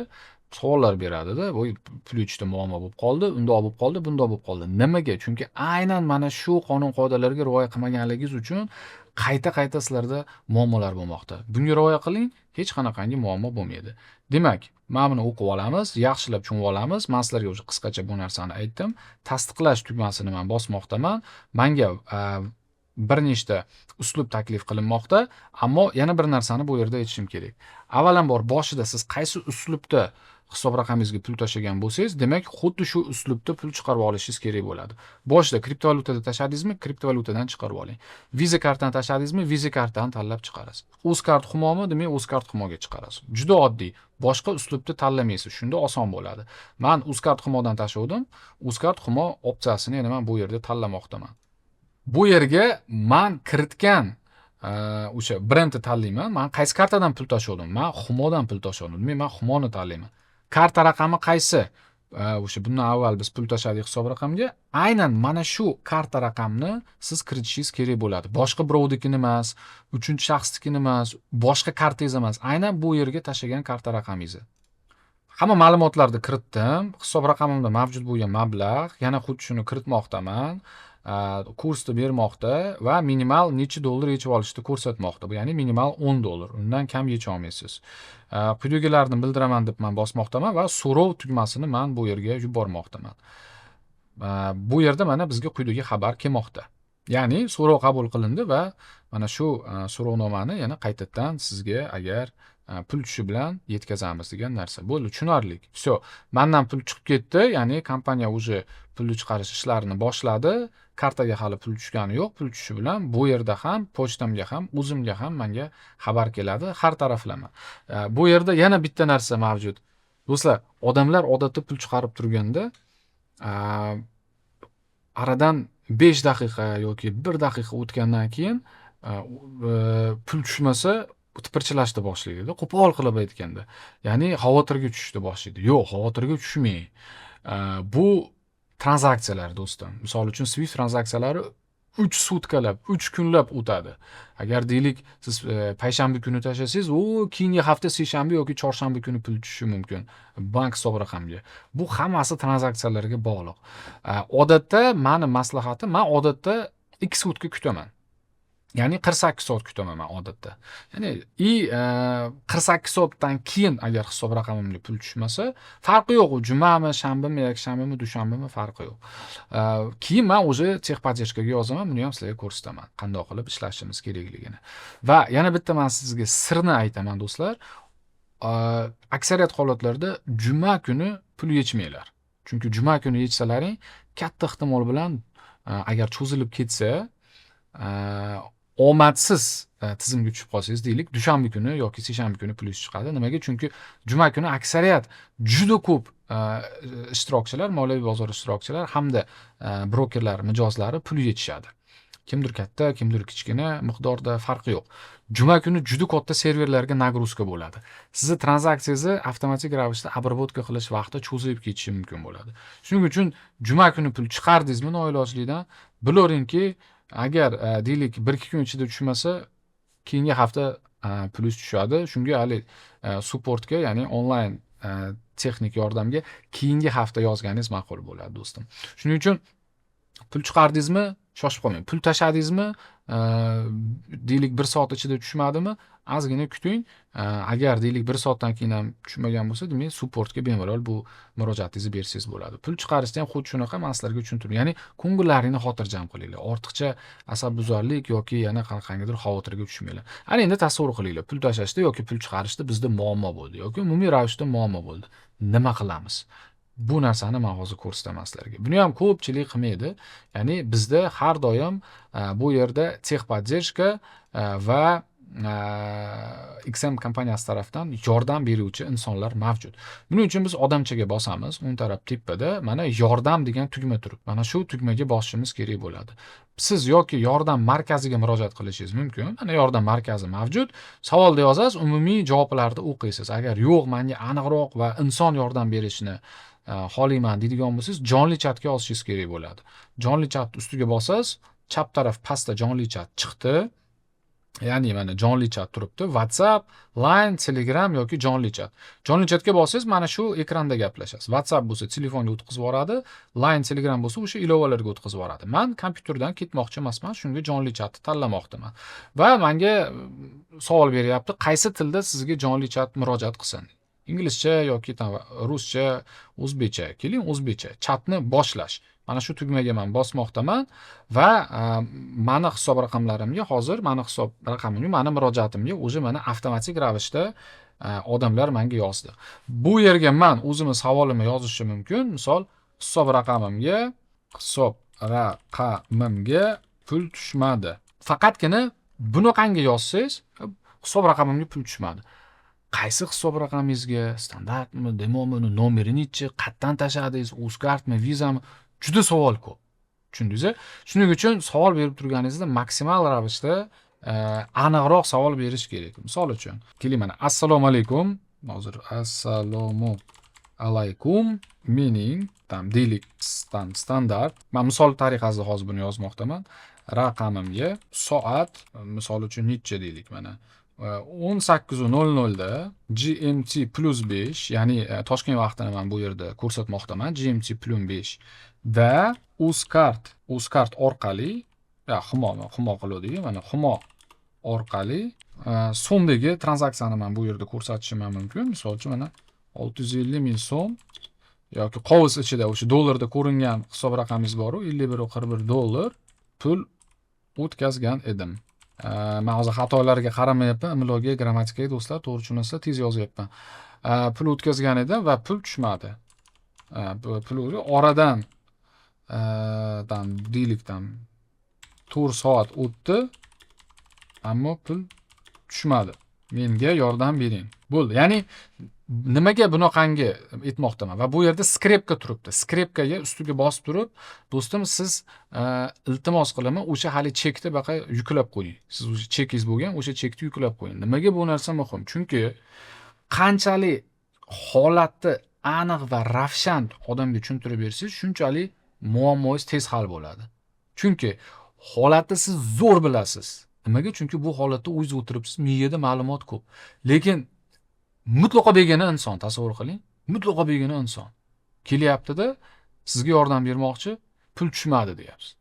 savollar beradida, "Voy, pul yechishda muammo bo'lib qoldi, undoq bo'lib qoldi, bundoq bo'lib qoldi." Nimaga? Chunki aynan mana shu qonun qoidalariga rioya qilmaganligingiz uchun qayta sizlarda muammolar bo'lmoqda. Bunga rioya qiling, hech qanaqangi muammo bo'lmaydi. Demak, mana buni o'qib olamiz, yaxshilab tushunib olamiz. Men sizlarga o'sha qisqacha bu narsani aytdim. Tasdiqlash tugmasini men bosmoqdaman. Menga bir nechta uslub taklif qilinmoqda, ammo yana bir narsani bu yerda aytishim kerak. Avvalambor boshida siz qaysi uslubda hisob raqamingizga pul tashlagan bo'lsangiz, demak, xuddi shu uslubda pul chiqarib olishingiz kerak bo'ladi. Boshida kriptovalyutada tashladingizmi, kriptovalyutadan chiqarib oling. Visa kartani tashladingizmi, Visa kartani tanlab chiqarasiz. Uzcard Humomi, demak, Uzcard Humoga chiqarasiz. Juda oddiy. Boshqa uslubda tanlamaysiz, shunda oson bo'ladi. Men Uzcard Humodan tashladim. Uzcard Humo opsiyasini yana men bu yerda tanlamoqdaman. Bu yerga men kiritgan o'sha brendni tanlayman. Men qaysi kartadan pul tashladim? Men Humodan pul tashladim. Demak, men Humoni tanlayman. Karta raqami qaysi? O'sha bundan avval biz pul tashladik hisob raqamiga. Aynan mana shu karta raqamni siz kiritishingiz kerak bo'ladi. Boshqa birovnikini emas, uchinchi shaxsnikini emas, boshqa kartangiz emas. Aynan bu yerga tashlagan karta raqamingizni. Hamma ma'lumotlarni kiritdim. Hisob raqamimda mavjud bo'lgan mablag', yana xuddi shuni kiritmoqdaman. Kursni bermoqda va minimal necha dollar yechib olishni ko'rsatmoqda. Bu ya'ni minimal $10. Undan kam yecha olmaysiz. Quyidagilarni bildiraman deb men bosmoqdaman va so'rov tugmasini men bu yerga yubormoqdaman. Bu yerda mana bizga quyidagi xabar kelmoqda. Ya'ni so'rov qabul qilindi va mana shu so'rovnomani yana qaytadan sizga agar pul tushishi bilan yetkazamiz degan narsa. Bo'ldi, tushunarli. Всё. Mendan pul chiqib ketdi, ya'ni kompaniya уже pulni chiqarish ishlarini boshladi. Kartaga hali pul tushgani yo'q. Pul tushishi bilan bu yerda ham, pochtamga ham, o'zimga ham menga xabar keladi har taraflama. Bu yerda yana bitta narsa mavjud. Do'stlar, odamlar odatda pul chiqarib turganda aradan 5 daqiqa yoki 1 daqiqa o'tgandan keyin pul tushmasa tipirchilashni boshlaydi, qo'pol qilib aytganda. Ya'ni xavotirga tushishni boshlaydi. Yo'q, xavotirga tushmang. Bu tranzaksiyalar do'stim. Misol uchun Swift tranzaksiyalari 3 sutkalab, 3 kunlab o'tadi. Agar deylik siz payshanba kuni tashlasangiz, keyingi hafta seshanba yoki chorshanba kuni pul tushishi mumkin bank hisob raqamiga. Bu hammasi tranzaksiyalarga bog'liq. Odatda meni maslahatim, men odatda 2 sutka kutaman. Ya'ni 48 soat kutaman men odatda. Ya'ni 48 soatdan keyin agar hisob raqamimga pul tushmasa, farqi yo'q, u jumami, shanbami, yakshanbami, dushanbami farqi yo'q. Keyin men o'zi texpodдержкаga yozaman, buni ham sizlarga ko'rsataman, qanday qilib ishlashimiz kerakligini. Va yana bitta men sizga sirni aytaman do'stlar. Aksariyat holatlarda juma kuni pul yechmanglar. Chunki juma kuni yechsalaring, katta ehtimol bilan agar cho'zilib ketsa, omadsiz tizimga tushib qolsangiz, deylik, dushanba kuni yoki seshanba kuni pul chiqadi. Nimaga? Chunki juma kuni aksariyat juda ko'p ishtirokchilar, moliyaviy bozor ishtirokchilari hamda brokerlar mijozlari pul yechishadi. Kimdir katta, kimdir kichkina miqdorda farqi yo'q. Juma kuni juda katta serverlarga nagruzka bo'ladi. Sizni tranzaksiyangizni avtomatik ravishda обработка qilish vaqti cho'zilib ketishi mumkin bo'ladi. Shuning uchun juma kuni pul chiqardingizmi noilojlikdan, bilavering-ki, agar deylik 1-2 kun ichida tushmasa, keyingi hafta plyus tushadi. Shunga hali supportga, ya'ni onlayn texnik yordamga keyingi hafta yozganingiz ma'qul bo'ladi do'stim. Shuning uchun pul chiqardingizmi, shoshib qolmang. Pul tashladingizmi, deylik 1 soat ichida tushmadimi, ozgina kuting. Agar deylik 1 soatdan keyin ham tushmagan bo'lsa, demak supportga bemalol bu murojaatingizni bersangiz bo'ladi. Pul chiqarishda ham xuddi shunaqa men sizlarga tushuntirdim. Ya'ni ko'ngillaringni xotirjam qilinglar. Ortiqcha asabbuzarlik yoki yana qanaqangidir xavotirga tushmanglar. Ana endi tasavvur qilinglar, pul tashlashda yoki pul chiqarishda bizda muammo bo'ldi yoki umumiy ravishda muammo bo'ldi. Nima qilamiz? Bu narsani men hozir ko'rsataman sizlarga. Buni ham ko'pchilik qilmaydi. Ya'ni bizda har doim bu yerda texpodдержка va XM kompaniyasi tarafdan yordam beruvchi insonlar mavjud. Buning uchun biz odamchaga bosamiz. O'ng taraf tepada mana yordam degan tugma turibdi. Mana shu tugmaga bosishimiz kerak bo'ladi. Siz yoki yordam markaziga murojaat qilishingiz mumkin. Mana yordam markazi mavjud. Savolda yozasiz, umumiy javoblarni o'qiysiz. Agar yo'q, menga aniqroq va inson yordam berishini xohlayman deydigan bo'lsangiz, jonli chatga yozishingiz kerak bo'ladi. Jonli chat ustiga bosasiz, chap taraf pastda jonli chat chiqdi. Ya'ni mana jonli chat turibdi. WhatsApp, Line, Telegram yoki jonli chat. Jonli chatga bossangiz, mana shu ekranda gaplashasiz. WhatsApp bo'lsa telefonga o'tkazib yuboradi, Line, Telegram bo'lsa o'sha ilovalarga o'tkazib yuboradi. Men kompyuterdan ketmoqchi emasman, shunga jonli chatni tanlamoqdaman. Va menga savol beryapti, qaysi tilda sizga jonli chat murojaat qilsin? Inglizcha yoki ruscha, o'zbekcha. Keling, o'zbekcha. Chatni boshlash. Mana shu tugmaga men bosmoqdaman va meni hisob raqamlarimga hozir meni murojaatimga o'zi mana avtomatik ravishda odamlar menga yozdi. Bu yerga men o'zimning savolimni yozishim mumkin. Misol, hisob raqamimga pul tushmadi. Faqatgina bunaqangi yozsangiz, hisob raqamimga pul tushmadi. Qaysi hisob raqamingizga, standartmi, demomi, nomerini-chi, qayerdan tashladingiz, Uzcardmi, Vizami? Juda savol ko'p. Tushundingizmi? Shuning uchun savol berib turganingizda maksimal ravishda aniqroq savol berish kerak. Misol uchun, keling mana assalomu alaykum. Hozir assalomu alaykum. Mening deylik standart. Men misol tariqasida hozir buni yozmoqdaman. Raqamimga soat, misol uchun necha deylik mana 18:00 da GMT +5, ya'ni Toshkent vaqtini men bu yerda ko'rsatmoqdaman. GMT +5 da Uzcard orqali, Humo qiluvdik, mana Humo orqali so'mdagi tranzaksiyani men bu yerda ko'rsatishim mumkin. Misol uchun mana 650 ming so'm yoki qovus ichida o'sha dollarda ko'ringan hisob raqamingiz bor-ku, $51.41 pul o'tkazgan edim. Men hozir xatolarga qaramayapman, imloga, grammatikaga do'stlar, to'g'ri tushunasa tez yozyapman. Pul o'tkazgan edim va pul tushmadi. Pul oradan deylikdan 4 soat o'tdi, ammo pul tushmadi. Menga yordam bering. Bo'ldi. Ya'ni nimaga bunaqangi aytmoqdaman va bu yerda skripka turibdi. Skripkaga ustiga bosib turib, do'stim siz iltimos qilaman, o'sha hali chekni baqa yuklab qo'ying. Siz o'sha chekingiz bo'lgan, o'sha chekni yuklab qo'ying. Nimaga bu narsa muhim? Chunki qanchalik holatni aniq va ravshan odamga tushuntirib bersangiz, shunchalik muammoingiz tez hal bo'ladi. Chunki holatni siz zo'r bilasiz. Nimaga? Chunki bu holatda o'zingiz o'tiribsiz, miyada ma'lumot ko'p. Lekin mutlaqo begona inson, tasavvur qiling. Mutlaqo begona inson kelyapti-da, sizga yordam bermoqchi, pul tushmadi deyapsiz.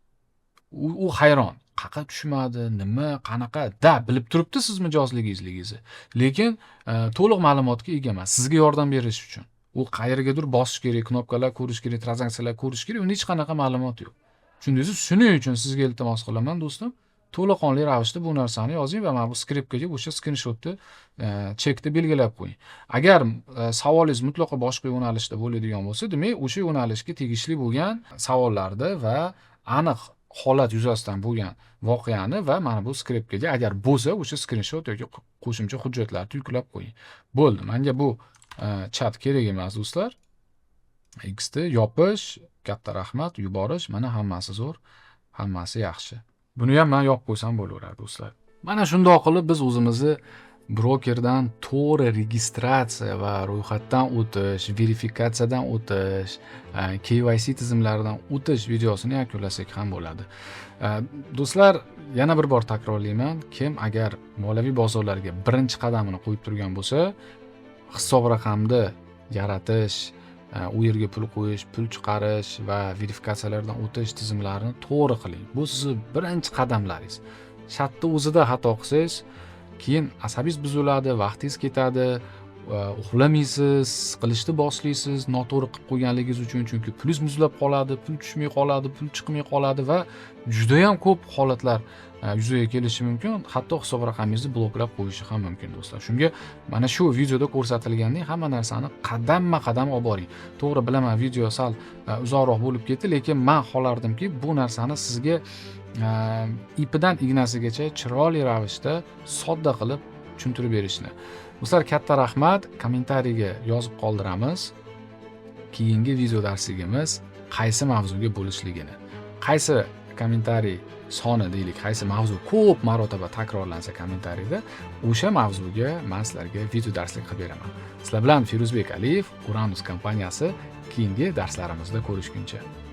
U hayron. Qaqa tushmadi, nima, qanaqa? Bilib turibdi siz mijozligingizni. Lekin to'liq ma'lumotga ega emas. Sizga yordam berish uchun. U qayergadir bosish kerak, knopkalar ko'rish kerak, tranzaksiyalar ko'rish kerak, unda hech qanaqa ma'lumot yo'q. Tushundingizmi? Shuning uchun sizga iltimos qilaman, do'stim. To'laqonli ravishda bu narsani yozing va mana bu skripkaga o'sha skrinshotni chekni belgilab qo'ying. Agar savolingiz mutlaqo boshqa yo'nalishda bo'ladigan bo'lsa, demak, o'sha yo'nalishga tegishli bo'lgan savollarni va aniq holat yuzasidan bo'lgan voqeani va mana bu skripkaga agar bo'lsa, o'sha skrinshot yoki qo'shimcha hujjatlarni yuklab qo'ying. Bo'ldi. Menga bu chat kerak emas, do'stlar. X'ni yopish, katta rahmat, yuborish, mana hammasi zo'r, hammasi yaxshi. Buni ham men yopib qo'ysam bo'laveradi, do'stlar. Mana shundoq qilib biz o'zimizni brokerdan to'g'ri registratsiya va ro'yxatdan o'tish, verifikatsiyadan o'tish, KYC tizimlaridan o'tish videosini yakunlasak ham bo'ladi. Do'stlar, yana bir bor takrorlayman, kim agar moliyaviy bozorlarga birinchi qadamini qo'yib turgan bo'lsa, hisob raqamni yaratish, u yerga pul qo'yish, pul chiqarish va verifikatsiyalardan o'tish tizimlarini to'g'ri qiling. Bu sizning birinchi qadamlaringiz. Shartda o'zida xato qilsangiz, keyin asabingiz buziladi, vaqtingiz ketadi, uxlamaysiz, siqilishni boshlaysiz, noto'g'ri qilib qo'yganligingiz uchun, chunki pulingiz muzlab qoladi, pul tushmay qoladi, pul chiqmay qoladi va juda ham ko'p holatlar yuzaga kelishi mumkin. Hatto hisob raqamingizni bloklab qo'yishi ham mumkin, do'stlar. Shunga mana shu videoda ko'rsatilgandek hamma narsani qadamma-qadam olib boring. To'g'ri bilaman, video sal uzoqroq bo'lib ketdi, lekin men xohlardimki, bu narsani sizga ipidan ignasigacha chiroyli ravishda sodda qilib tushuntirib berishni. Do'stlar, katta rahmat. Kommentariyga yozib qoldiramiz. Keyingi video darsligimiz qaysi mavzuga bo'lishligini. Qaysi kommentariy soni deylik, qaysi mavzu ko'p marotaba takrorlansa kommentariyda, o'sha mavzuga men sizlarga video darslik qilib beraman. Sizlar bilan Firuzbek Aliyev, Uranus kompaniyasi. Keyingi darslarimizda ko'rishguncha